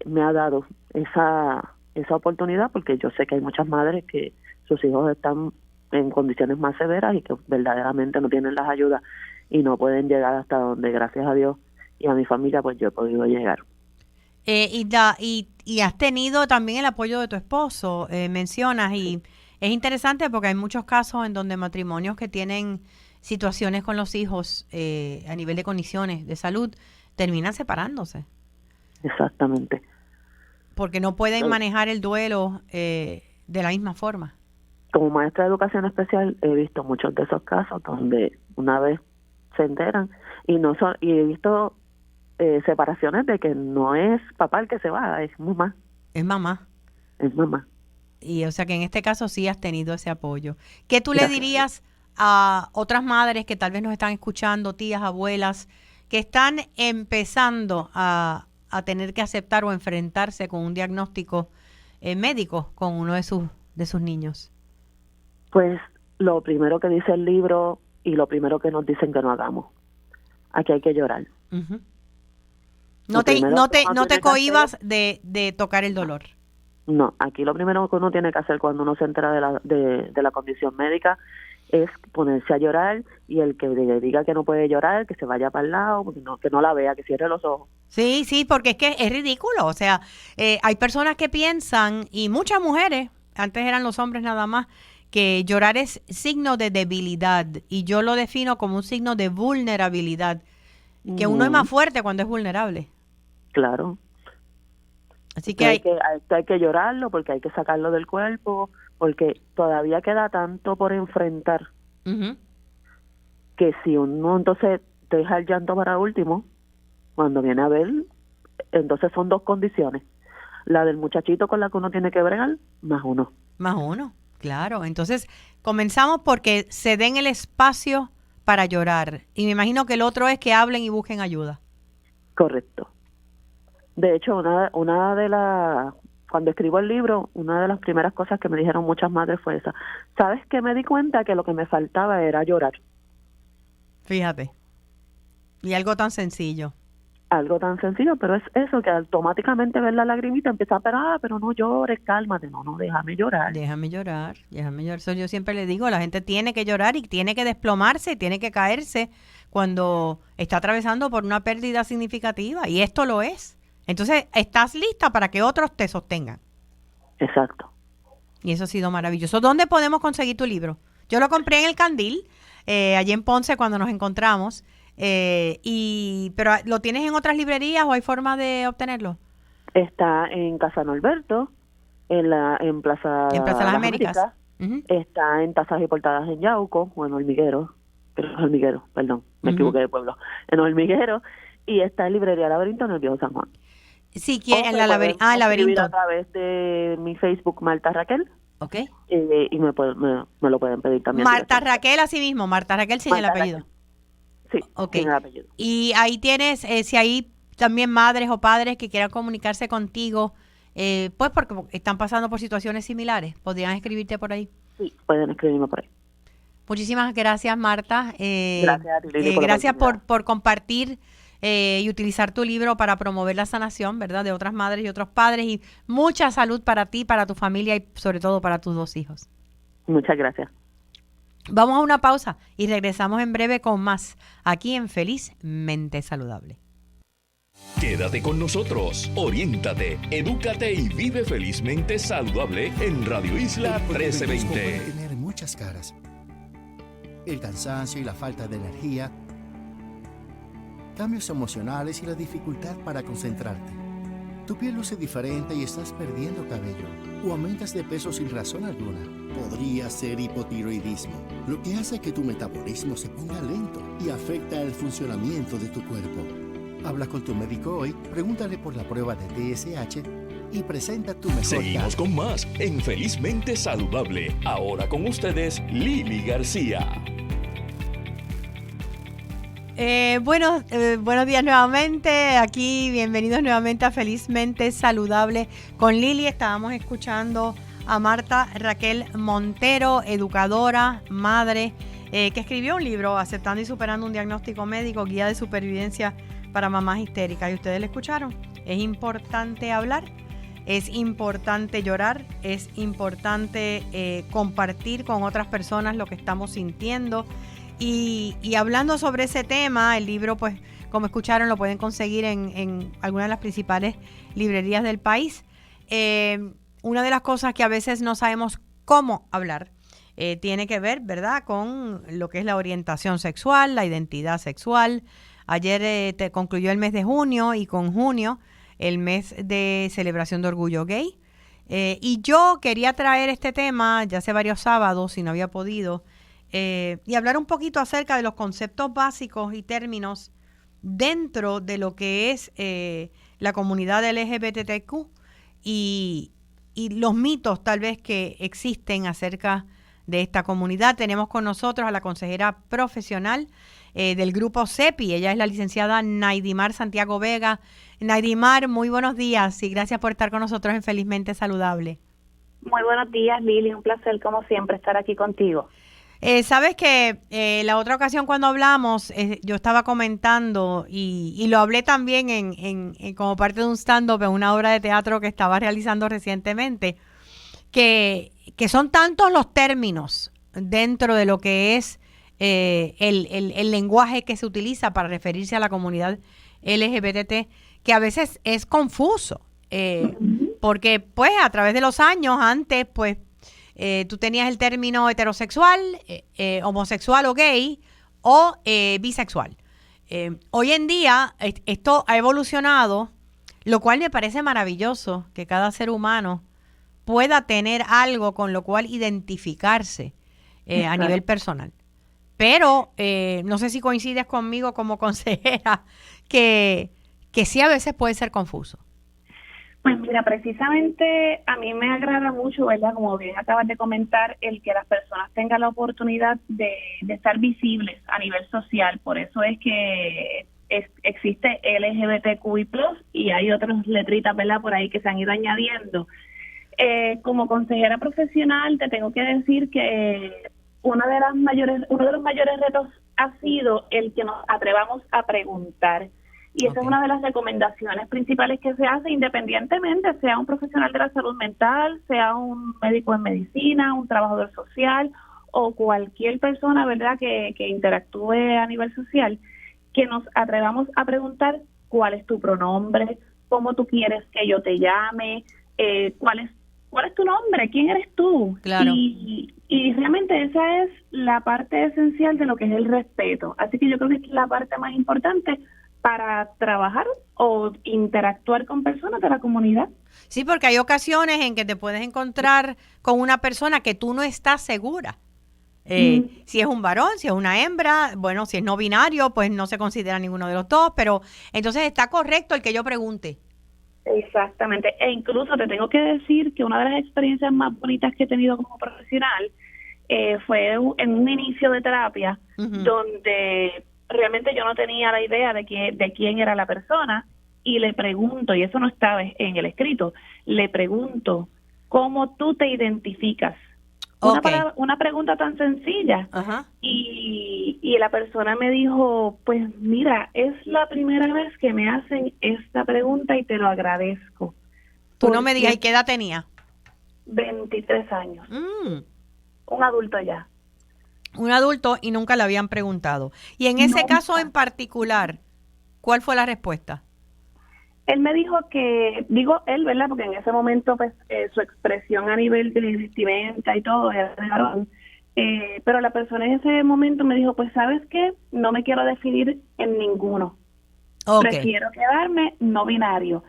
[SPEAKER 5] me ha dado esa oportunidad, porque yo sé que hay muchas madres que sus hijos están en condiciones más severas y que verdaderamente no tienen las ayudas y no pueden llegar hasta donde, gracias a Dios y a mi familia, pues yo he podido llegar.
[SPEAKER 2] Y has tenido también el apoyo de tu esposo, mencionas, y es interesante porque hay muchos casos en donde matrimonios que tienen situaciones con los hijos a nivel de condiciones de salud terminan separándose.
[SPEAKER 5] Exactamente.
[SPEAKER 2] Porque no pueden manejar el duelo de la misma forma.
[SPEAKER 5] Como maestra de educación especial he visto muchos de esos casos donde una vez se enteran y he visto separaciones de que no es papá el que se va, es mamá.
[SPEAKER 2] Es mamá.
[SPEAKER 5] Es mamá.
[SPEAKER 2] Y o sea que en este caso sí has tenido ese apoyo. ¿Qué tú le dirías a otras madres que tal vez nos están escuchando, tías, abuelas, que están empezando a tener que aceptar o enfrentarse con un diagnóstico médico con uno de sus niños?
[SPEAKER 5] Pues lo primero que dice el libro y lo primero que nos dicen que no hagamos. Aquí hay que llorar.
[SPEAKER 2] No te cohibas de tocar el dolor.
[SPEAKER 5] No, aquí lo primero que uno tiene que hacer cuando uno se entera de la condición médica es ponerse a llorar, y el que le diga que no puede llorar, que se vaya para el lado, que no la vea, que cierre los ojos.
[SPEAKER 2] Sí, porque es que es ridículo. O sea, hay personas que piensan, y muchas mujeres, antes eran los hombres nada más, que llorar es signo de debilidad, y yo lo defino como un signo de vulnerabilidad, que uno es más fuerte cuando es vulnerable.
[SPEAKER 5] Claro.
[SPEAKER 2] Así que
[SPEAKER 5] hay que llorarlo, porque hay que sacarlo del cuerpo, porque todavía queda tanto por enfrentar, que si uno entonces deja el llanto para último, cuando viene a ver, entonces son dos condiciones: la del muchachito con la que uno tiene que bregar, más uno.
[SPEAKER 2] Más uno, claro. Entonces, comenzamos porque se den el espacio para llorar. Y me imagino que el otro es que hablen y busquen ayuda.
[SPEAKER 5] Correcto. De hecho, una de las, cuando escribo el libro, una de las primeras cosas que me dijeron muchas madres fue esa: ¿sabes qué? Me di cuenta que lo que me faltaba era llorar.
[SPEAKER 2] Fíjate. Y algo tan sencillo.
[SPEAKER 5] Algo tan sencillo, pero es eso, que automáticamente ver la lagrimita empieza a, pero no llores, cálmate. No, déjame llorar.
[SPEAKER 2] Déjame llorar. Eso yo siempre le digo, la gente tiene que llorar y tiene que desplomarse, tiene que caerse cuando está atravesando por una pérdida significativa, y esto lo es. Entonces, estás lista para que otros te sostengan.
[SPEAKER 5] Exacto.
[SPEAKER 2] Y eso ha sido maravilloso. ¿Dónde podemos conseguir tu libro? Yo lo compré en El Candil, allí en Ponce, cuando nos encontramos. Pero ¿lo tienes en otras librerías o hay forma de obtenerlo?
[SPEAKER 5] Está en Casa Norberto, en Plaza
[SPEAKER 2] Las Américas.
[SPEAKER 5] Está en Tazas y Portadas en Yauco, o en Hormiguero. Perdón, me equivoqué de pueblo. En Hormiguero. Y está en Librería Laberinto en el Viejo San Juan.
[SPEAKER 2] Sí, en la Laberinto. Ah, el Laberinto.
[SPEAKER 5] A través de mi Facebook, Marta Raquel.
[SPEAKER 2] Ok.
[SPEAKER 5] Y me lo pueden pedir también.
[SPEAKER 2] Marta Raquel, así mismo. Marta Raquel sin el apellido.
[SPEAKER 5] Raquel. Sí,
[SPEAKER 2] okay.
[SPEAKER 5] Sin el apellido.
[SPEAKER 2] Y ahí tienes, si hay también madres o padres que quieran comunicarse contigo, pues porque están pasando por situaciones similares, ¿podrían escribirte por ahí?
[SPEAKER 5] Sí, pueden escribirme por ahí.
[SPEAKER 2] Muchísimas gracias, Marta.
[SPEAKER 5] Gracias a ti, Lili,
[SPEAKER 2] gracias por compartir y utilizar tu libro para promover la sanación, ¿verdad?, de otras madres y otros padres, y mucha salud para ti, para tu familia y sobre todo para tus 2 hijos.
[SPEAKER 5] Muchas gracias.
[SPEAKER 2] Vamos a una pausa y regresamos en breve con más aquí en Felizmente Saludable.
[SPEAKER 1] Quédate con nosotros, oriéntate, edúcate y vive felizmente saludable en Radio Isla 1320.
[SPEAKER 4] Puede tener muchas caras: el cansancio y la falta de energía, cambios emocionales y la dificultad para concentrarte. Tu piel luce diferente y estás perdiendo cabello o aumentas de peso sin razón alguna. Podría ser hipotiroidismo, lo que hace que tu metabolismo se ponga lento y afecta el funcionamiento de tu cuerpo. Habla con tu médico hoy, pregúntale por la prueba de TSH y presenta tu mejor
[SPEAKER 1] Seguimos
[SPEAKER 4] cara.
[SPEAKER 1] con más en Felizmente Saludable. Ahora con ustedes, Lili García.
[SPEAKER 2] Buenos días nuevamente. Aquí, bienvenidos nuevamente a Felizmente Saludable con Lili. Estábamos escuchando a Marta Raquel Montero, educadora, madre, que escribió un libro, Aceptando y Superando un Diagnóstico Médico, Guía de Supervivencia para Mamás Histéricas. Y ustedes le escucharon. Es importante hablar, es importante llorar, es importante compartir con otras personas lo que estamos sintiendo. Y hablando sobre ese tema, el libro, pues, como escucharon, lo pueden conseguir en algunas de las principales librerías del país. Una de las cosas que a veces no sabemos cómo hablar tiene que ver, ¿verdad?, con lo que es la orientación sexual, la identidad sexual. Ayer concluyó el mes de junio, y con junio el mes de celebración de orgullo gay. Y yo quería traer este tema ya hace varios sábados y no había podido. Y hablar un poquito acerca de los conceptos básicos y términos dentro de lo que es la comunidad LGBTQ y los mitos tal vez que existen acerca de esta comunidad. Tenemos con nosotros a la consejera profesional del grupo CEPI. Ella es la licenciada Naidimar Santiago Vega. Naidimar, muy buenos días y gracias por estar con nosotros en Felizmente Saludable.
[SPEAKER 6] Muy buenos días, Lili. Un placer, como siempre, estar aquí contigo.
[SPEAKER 2] Sabes que la otra ocasión cuando hablamos, yo estaba comentando y lo hablé también como parte de un stand-up en una obra de teatro que estaba realizando recientemente, que son tantos los términos dentro de lo que es el lenguaje que se utiliza para referirse a la comunidad LGBT, que a veces es confuso, porque pues a través de los años, antes pues tú tenías el término heterosexual, homosexual o gay o bisexual. Hoy en día esto ha evolucionado, lo cual me parece maravilloso, que cada ser humano pueda tener algo con lo cual identificarse a nivel personal. Pero no sé si coincides conmigo como consejera que sí a veces puede ser confuso.
[SPEAKER 6] Pues mira, precisamente a mí me agrada mucho, ¿verdad? Como bien acabas de comentar, el que las personas tengan la oportunidad de estar visibles a nivel social. Por eso es que existe LGBTQI+, y hay otras letritas, ¿verdad?, por ahí que se han ido añadiendo. Como consejera profesional te tengo que decir que uno de los mayores retos ha sido el que nos atrevamos a preguntar. Y esa es una de las recomendaciones principales que se hace, independientemente sea un profesional de la salud mental, sea un médico en medicina, un trabajador social o cualquier persona, ¿verdad?, que interactúe a nivel social, que nos atrevamos a preguntar cuál es tu pronombre, cómo tú quieres que yo te llame, cuál es tu nombre, quién eres tú.
[SPEAKER 2] Claro.
[SPEAKER 6] Y realmente esa es la parte esencial de lo que es el respeto. Así que yo creo que es la parte más importante para trabajar o interactuar con personas de la comunidad.
[SPEAKER 2] Sí, porque hay ocasiones en que te puedes encontrar con una persona que tú no estás segura. Si es un varón, si es una hembra, bueno, si es no binario, pues no se considera ninguno de los dos, pero entonces está correcto el que yo pregunte.
[SPEAKER 6] Exactamente, e incluso te tengo que decir que una de las experiencias más bonitas que he tenido como profesional fue en un inicio de terapia, donde realmente yo no tenía la idea de quién era la persona, y le pregunto, y eso no estaba en el escrito, le pregunto, ¿cómo tú te identificas? Una pregunta tan sencilla. Y la persona me dijo, pues mira, es la primera vez que me hacen esta pregunta y te lo agradezco.
[SPEAKER 2] Tú no me digas, ¿y qué edad tenía?
[SPEAKER 6] 23 años. Un adulto ya.
[SPEAKER 2] Un adulto, y nunca le habían preguntado. Y en ese caso en particular, ¿cuál fue la respuesta?
[SPEAKER 6] Él me dijo que, digo él, ¿verdad? Porque en ese momento pues su expresión a nivel de vestimenta y todo era de varón. Pero la persona en ese momento me dijo, pues ¿sabes qué? No me quiero definir en ninguno. Prefiero quedarme no binario.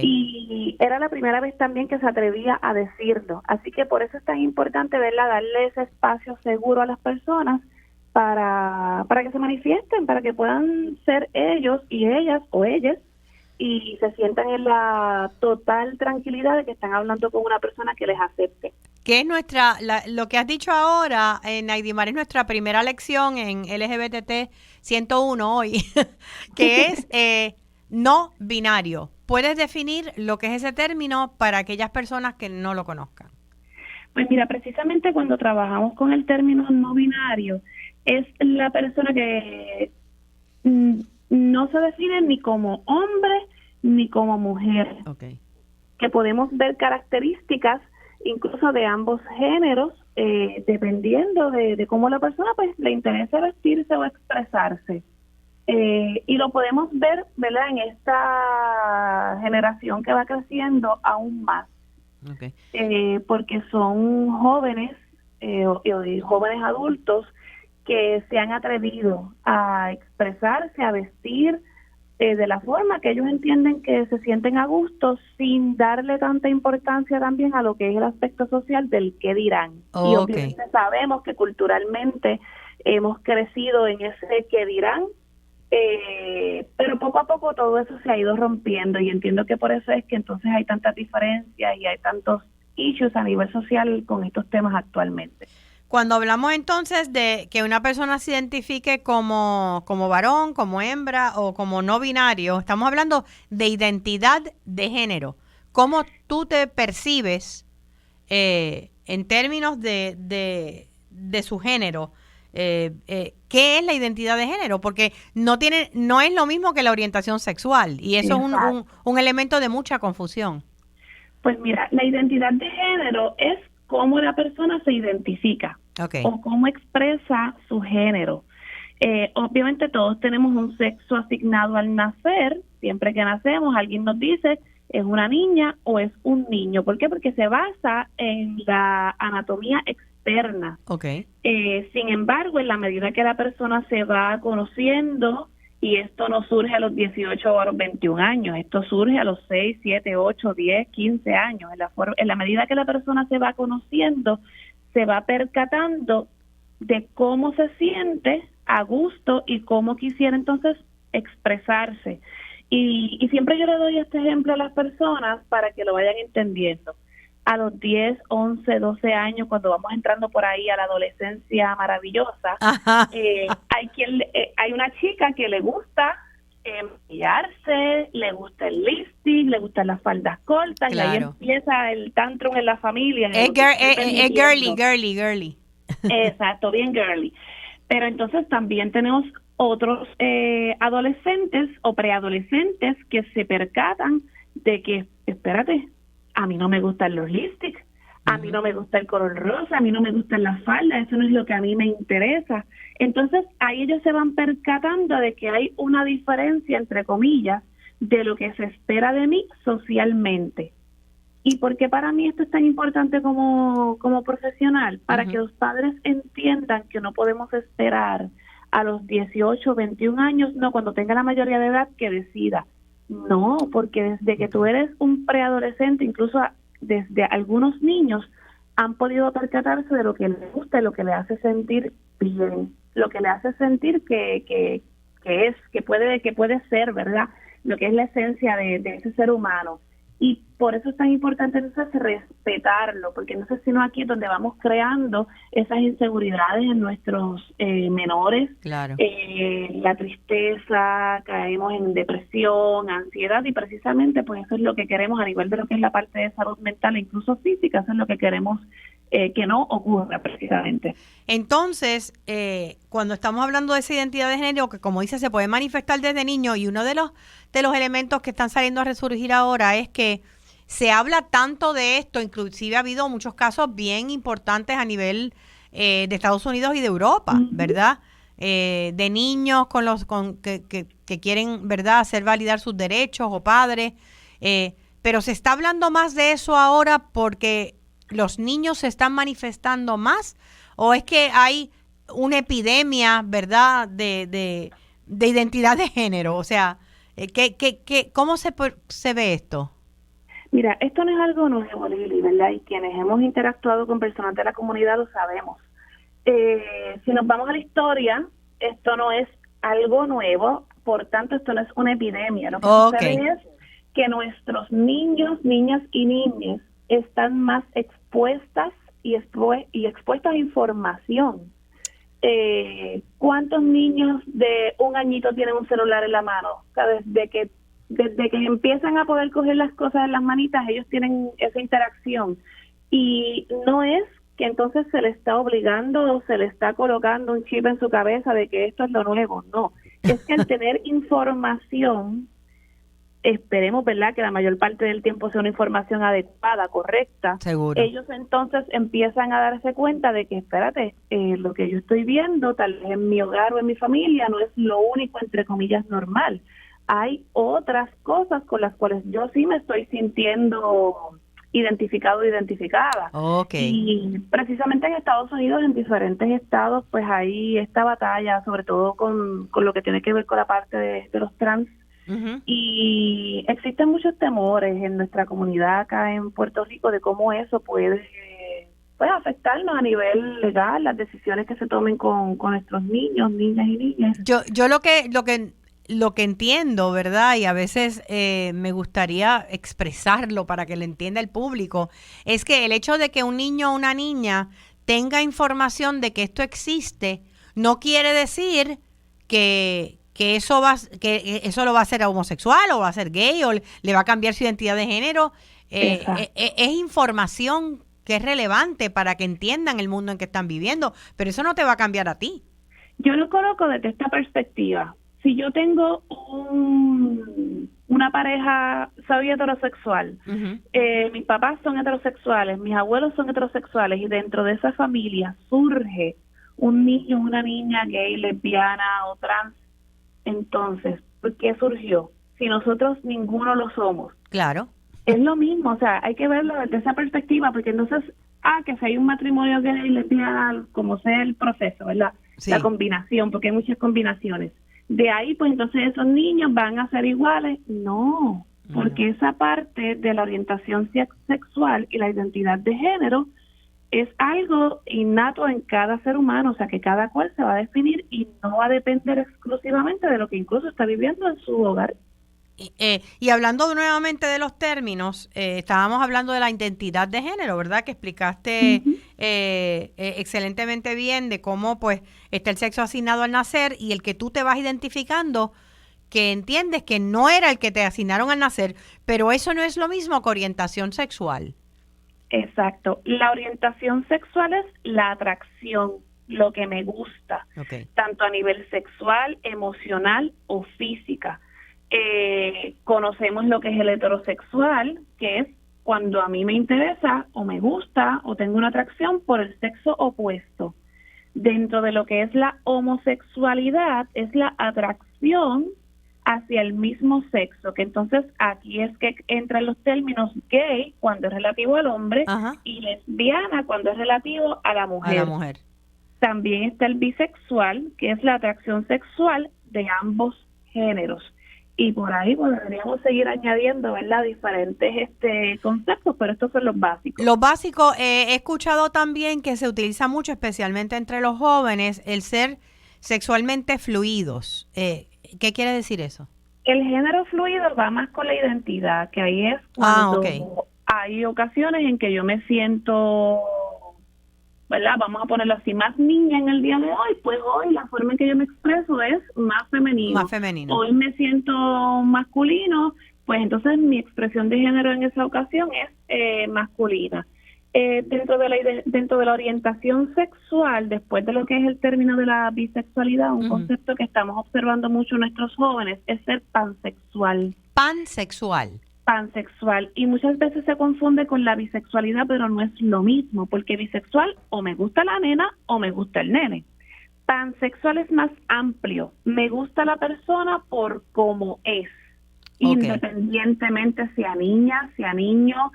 [SPEAKER 6] Y era la primera vez también que se atrevía a decirlo. Así que por eso es tan importante, ¿verdad?, darle ese espacio seguro a las personas para que se manifiesten, para que puedan ser ellos y ellas o ellas y se sientan en la total tranquilidad de que están hablando con una persona que les acepte.
[SPEAKER 2] Que es lo que has dicho ahora, Naidimar, es nuestra primera lección en LGBT 101 hoy, que es no binario. ¿Puedes definir lo que es ese término para aquellas personas que no lo conozcan?
[SPEAKER 6] Pues mira, precisamente cuando trabajamos con el término no binario, es la persona que no se define ni como hombre ni como mujer. Que podemos ver características incluso de ambos géneros, dependiendo de cómo la persona pues le interesa vestirse o expresarse. Y lo podemos ver, ¿verdad?, en esta generación que va creciendo aún más. Porque son jóvenes y jóvenes adultos que se han atrevido a expresarse, a vestir de la forma que ellos entienden que se sienten a gusto, sin darle tanta importancia también a lo que es el aspecto social del qué dirán. Y obviamente sabemos que culturalmente hemos crecido en ese qué dirán, pero poco a poco todo eso se ha ido rompiendo, y entiendo que por eso es que entonces hay tantas diferencias y hay tantos issues a nivel social con estos temas actualmente.
[SPEAKER 2] Cuando hablamos entonces de que una persona se identifique como varón, como hembra o como no binario, estamos hablando de identidad de género. ¿Cómo tú te percibes en términos de de su género, ¿qué es la identidad de género? Porque no es lo mismo que la orientación sexual, y eso es un elemento de mucha confusión.
[SPEAKER 6] Pues mira, la identidad de género es cómo la persona se identifica o cómo expresa su género. Obviamente todos tenemos un sexo asignado al nacer. Siempre que nacemos alguien nos dice es una niña o es un niño. ¿Por qué? Porque se basa en la anatomía externa. Sin embargo, en la medida que la persona se va conociendo, y esto no surge a los 18 o a los 21 años, esto surge a los 6, 7, 8, 10, 15 años. En la medida que la persona se va conociendo, se va percatando de cómo se siente a gusto y cómo quisiera entonces expresarse. Y siempre yo le doy este ejemplo a las personas para que lo vayan entendiendo. A los 10, 11, 12 años, cuando vamos entrando por ahí a la adolescencia maravillosa, hay una chica que le gusta maquillarse, le gusta el lipstick, le gustan las faldas cortas, y ahí empieza el tantrum en la familia.
[SPEAKER 2] Es girly.
[SPEAKER 6] Exacto, bien girly. Pero entonces también tenemos otros adolescentes o preadolescentes que se percatan de que, espérate, a mí no me gustan los lipsticks, a mí no me gusta el color rosa, a mí no me gustan las faldas, eso no es lo que a mí me interesa. Entonces ahí ellos se van percatando de que hay una diferencia, entre comillas, de lo que se espera de mí socialmente. ¿Y por qué para mí esto es tan importante como profesional? Para que los padres entiendan que no podemos esperar a los 18, 21 años, no, cuando tenga la mayoría de edad, que decida. No, porque desde que tú eres un preadolescente, incluso desde algunos niños han podido percatarse de lo que les gusta y lo que le hace sentir bien, lo que le hace sentir que puede ser, ¿verdad? Lo que es la esencia de ese ser humano. Y por eso es tan importante entonces respetarlo, porque no sé si no aquí es donde vamos creando esas inseguridades en nuestros menores.
[SPEAKER 2] Claro.
[SPEAKER 6] La tristeza, caemos en depresión, ansiedad, y precisamente pues eso es lo que queremos a nivel de lo que es la parte de salud mental e incluso física, eso es lo que queremos que no ocurra precisamente.
[SPEAKER 2] Entonces, cuando estamos hablando de esa identidad de género, que como dice, se puede manifestar desde niño, y uno de los elementos que están saliendo a resurgir ahora es que se habla tanto de esto, inclusive ha habido muchos casos bien importantes a nivel de Estados Unidos y de Europa, ¿verdad? De niños que quieren, ¿verdad?, hacer validar sus derechos, o padres, pero se está hablando más de eso ahora porque los niños se están manifestando más, o es que hay una epidemia, ¿verdad?, de identidad de género. O sea, ¿cómo se ve esto?
[SPEAKER 6] Mira, esto no es algo nuevo, Lili, ¿verdad? Y quienes hemos interactuado con personas de la comunidad lo sabemos. Si nos vamos a la historia, esto no es algo nuevo, por tanto, esto no es una epidemia. Lo que sucede es que nuestros niños, niñas y niñas están más expuestas y expuestas a información. ¿Cuántos niños de 1 añito tienen un celular en la mano? O sea, desde que empiezan a poder coger las cosas en las manitas, ellos tienen esa interacción. Y no es que entonces se le está obligando o se le está colocando un chip en su cabeza de que esto es lo nuevo. No, es que al tener información, esperemos, ¿verdad?, que la mayor parte del tiempo sea una información adecuada, correcta.
[SPEAKER 2] Seguro.
[SPEAKER 6] Ellos entonces empiezan a darse cuenta de que, espérate, lo que yo estoy viendo, tal vez en mi hogar o en mi familia, no es lo único, entre comillas, normal. Hay otras cosas con las cuales yo sí me estoy sintiendo identificado o identificada. Y precisamente en Estados Unidos, en diferentes estados, pues hay esta batalla, sobre todo con lo que tiene que ver con la parte de los trans. Y existen muchos temores en nuestra comunidad acá en Puerto Rico de cómo eso puede afectarnos a nivel legal, las decisiones que se tomen con nuestros niños, niñas y niñas.
[SPEAKER 2] Yo lo que entiendo, ¿verdad? Y a veces me gustaría expresarlo para que lo entienda el público, es que el hecho de que un niño o una niña tenga información de que esto existe, no quiere decir que eso lo va a hacer homosexual o va a ser gay o le va a cambiar su identidad de género. Es información que es relevante para que entiendan el mundo en que están viviendo, pero eso no te va a cambiar a ti.
[SPEAKER 6] Yo lo coloco desde esta perspectiva. Si yo tengo una pareja, soy heterosexual, mis papás son heterosexuales, mis abuelos son heterosexuales, y dentro de esa familia surge un niño, una niña gay, lesbiana o trans, entonces, ¿por qué surgió? Si nosotros ninguno lo somos.
[SPEAKER 2] Claro.
[SPEAKER 6] Es lo mismo, o sea, hay que verlo desde esa perspectiva, porque entonces, que si hay un matrimonio gay, lesbiana, como sea el proceso, ¿verdad?
[SPEAKER 2] Sí.
[SPEAKER 6] La combinación, porque hay muchas combinaciones. De ahí, pues entonces esos niños van a ser iguales. No, porque esa parte de la orientación sexual y la identidad de género es algo innato en cada ser humano, o sea que cada cual se va a definir y no va a depender exclusivamente de lo que incluso está viviendo en su hogar.
[SPEAKER 2] Y hablando nuevamente de los términos, estábamos hablando de la identidad de género, ¿verdad? Que explicaste excelentemente bien de cómo pues está el sexo asignado al nacer y el que tú te vas identificando, que entiendes que no era el que te asignaron al nacer, pero eso no es lo mismo que orientación sexual.
[SPEAKER 6] Exacto. La orientación sexual es la atracción, lo que me gusta, tanto a nivel sexual, emocional o física. Conocemos lo que es el heterosexual, que es cuando a mí me interesa o me gusta o tengo una atracción por el sexo opuesto. Dentro de lo que es la homosexualidad es la atracción hacia el mismo sexo, que entonces aquí es que entran los términos gay cuando es relativo al hombre y lesbiana cuando es relativo a la mujer.
[SPEAKER 2] A la mujer.
[SPEAKER 6] También está el bisexual, que es la atracción sexual de ambos géneros. Y por ahí podríamos seguir añadiendo, ¿verdad?, diferentes conceptos, pero estos son los básicos.
[SPEAKER 2] Los básicos, he escuchado también que se utiliza mucho, especialmente entre los jóvenes, el ser sexualmente fluidos. ¿Qué quiere decir eso?
[SPEAKER 6] El género fluido va más con la identidad, que ahí es cuando hay ocasiones en que yo me siento, ¿verdad?, vamos a ponerlo así, más niña en el día de hoy, pues hoy la forma en que yo me expreso es más femenino.
[SPEAKER 2] Más femenino.
[SPEAKER 6] Hoy me siento masculino, pues entonces mi expresión de género en esa ocasión es masculina. Dentro de la orientación sexual, después de lo que es el término de la bisexualidad, un concepto que estamos observando mucho en nuestros jóvenes es ser pansexual.
[SPEAKER 2] Pansexual.
[SPEAKER 6] Pansexual, y muchas veces se confunde con la bisexualidad, pero no es lo mismo, porque bisexual o me gusta la nena o me gusta el nene. Pansexual es más amplio, me gusta la persona por cómo es, independientemente sea niña, sea niño,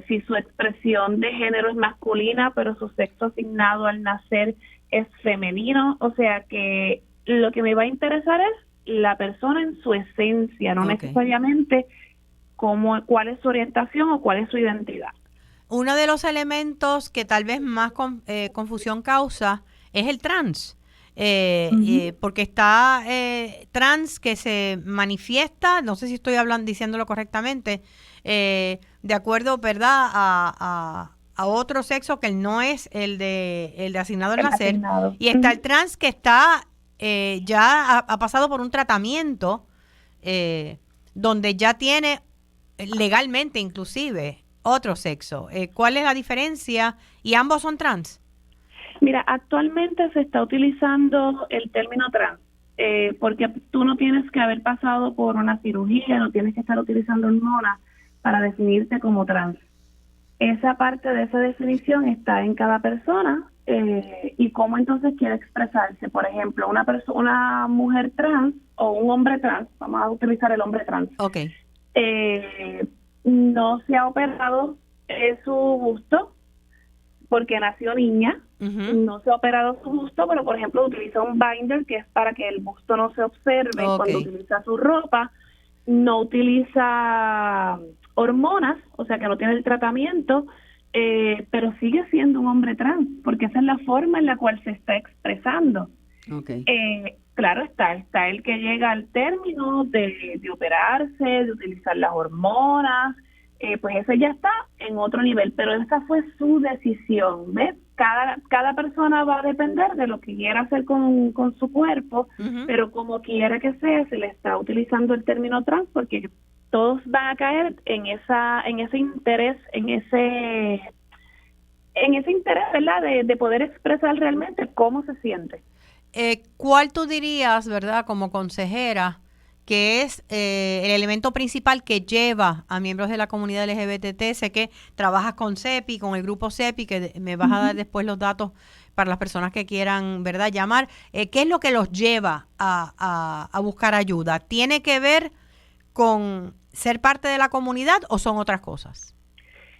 [SPEAKER 6] si su expresión de género es masculina, pero su sexo asignado al nacer es femenino, o sea que lo que me va a interesar es la persona en su esencia, no necesariamente cuál es su orientación o cuál es su identidad.
[SPEAKER 2] Uno de los elementos que tal vez más confusión causa es el trans, porque está trans que se manifiesta, no sé si estoy diciéndolo correctamente, de acuerdo, ¿verdad?, a otro sexo que no es el de asignado al nacer. Asignado. Y está el trans que está ya ha pasado por un tratamiento donde ya tiene legalmente inclusive otro sexo. ¿Cuál es la diferencia? ¿Y ambos son trans?
[SPEAKER 6] Mira, actualmente se está utilizando el término trans, porque tú no tienes que haber pasado por una cirugía, no tienes que estar utilizando hormonas para definirte como trans. Esa parte de esa definición está en cada persona y cómo entonces quiere expresarse. Por ejemplo, una mujer trans o un hombre trans, vamos a utilizar el hombre trans. No se ha operado su busto porque nació niña, no se ha operado su busto, pero por ejemplo utiliza un binder que es para que el busto no se observe cuando utiliza su ropa, no utiliza hormonas, o sea que no tiene el tratamiento, pero sigue siendo un hombre trans, porque esa es la forma en la cual se está expresando. Claro está el que llega al término de operarse, de utilizar las hormonas, pues ese ya está en otro nivel, pero esa fue su decisión, ¿ves? Cada persona va a depender de lo que quiera hacer con su cuerpo, pero como quiera que sea, se le está utilizando el término trans porque todos van a caer en ese interés, en ese en ese interés, ¿verdad? De poder expresar realmente cómo se siente.
[SPEAKER 2] ¿Cuál tú dirías, verdad, como consejera, que es el elemento principal que lleva a miembros de la comunidad LGBT? Sé que trabajas con CEPI, con el grupo CEPI, que me vas a dar después los datos para las personas que quieran, ¿verdad?, llamar. ¿Qué es lo que los lleva a buscar ayuda? ¿Tiene que ver con ser parte de la comunidad o son otras cosas?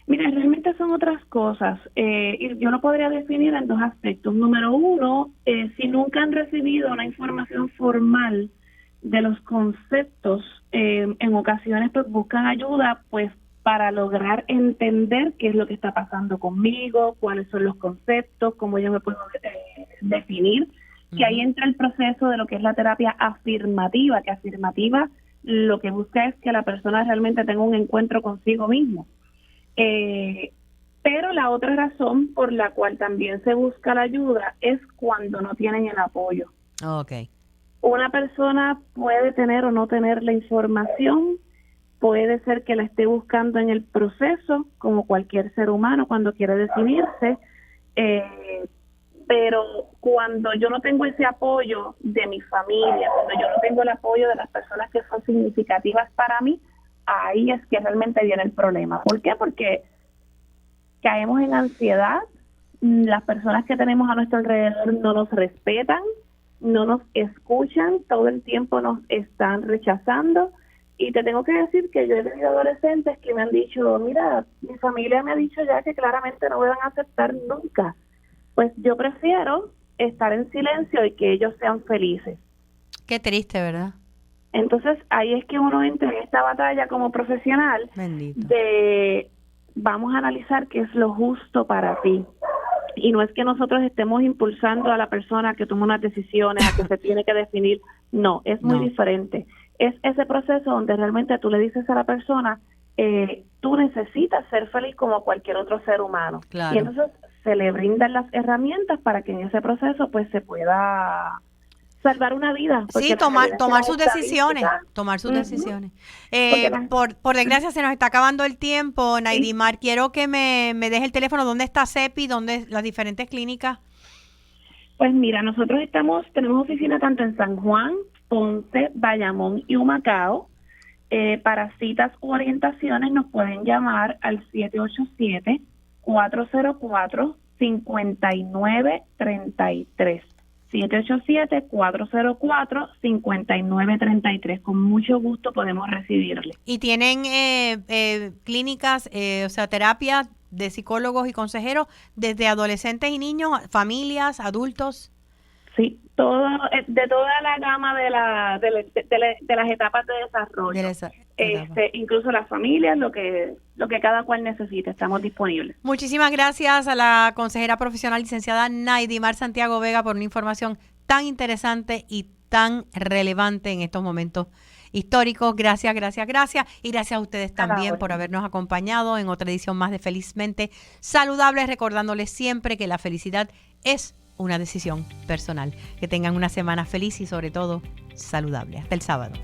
[SPEAKER 6] Mira, realmente son otras cosas. Y yo lo podría definir en dos aspectos. Número uno, si nunca han recibido una información formal de los conceptos, en ocasiones pues buscan ayuda pues para lograr entender qué es lo que está pasando conmigo, cuáles son los conceptos, cómo yo me puedo definir. Que ahí entra el proceso de lo que es la terapia afirmativa, que afirmativa lo que busca es que la persona realmente tenga un encuentro consigo mismo. Pero la otra razón por la cual también se busca la ayuda es cuando no tienen el apoyo.
[SPEAKER 2] Okay.
[SPEAKER 6] Una persona puede tener o no tener la información, puede ser que la esté buscando en el proceso, como cualquier ser humano cuando quiere definirse, pero cuando yo no tengo ese apoyo de mi familia, cuando yo no tengo el apoyo de las personas que son significativas para mí, ahí es que realmente viene el problema. ¿Por qué? Porque caemos en ansiedad, las personas que tenemos a nuestro alrededor no nos respetan, no nos escuchan, todo el tiempo nos están rechazando. Y te tengo que decir que yo he tenido adolescentes que me han dicho, mira, mi familia me ha dicho ya que claramente no me van a aceptar nunca. Pues yo prefiero estar en silencio y que ellos sean felices.
[SPEAKER 2] Qué triste, ¿verdad?
[SPEAKER 6] Entonces ahí es que uno entra en esta batalla como profesional.
[SPEAKER 2] Bendito.
[SPEAKER 6] De vamos a analizar qué es lo justo para ti. Y no es que nosotros estemos impulsando a la persona que tome unas decisiones, a que se tiene que definir. No, es muy diferente. Es ese proceso donde realmente tú le dices a la persona, tú necesitas ser feliz como cualquier otro ser humano.
[SPEAKER 2] Claro.
[SPEAKER 6] Y entonces se le brindan las herramientas para que en ese proceso pues se pueda salvar una vida.
[SPEAKER 2] Sí, tomar sus decisiones, tomar sus decisiones. Por desgracia se nos está acabando el tiempo, Naidimar. Quiero que me deje el teléfono. ¿Dónde está CEPI? ¿Dónde las diferentes clínicas?
[SPEAKER 6] Pues mira, nosotros tenemos oficina tanto en San Juan, Ponce, Bayamón y Humacao. Para citas u orientaciones nos pueden llamar al 787-404-5933. 787-404-5933. Con mucho gusto podemos recibirle.
[SPEAKER 2] ¿Y tienen clínicas, o sea, terapia de psicólogos y consejeros desde adolescentes y niños, familias, adultos?
[SPEAKER 6] Sí, de toda la gama de las etapas de desarrollo. Incluso las familias, lo que cada cual necesite, estamos disponibles.
[SPEAKER 2] Muchísimas gracias a la consejera profesional licenciada Naidimar Santiago Vega por una información tan interesante y tan relevante en estos momentos históricos. Gracias. Y gracias a ustedes también por habernos acompañado en otra edición más de Felizmente Saludable, recordándoles siempre que la felicidad es una decisión personal. Que tengan una semana feliz y sobre todo saludable. Hasta el sábado.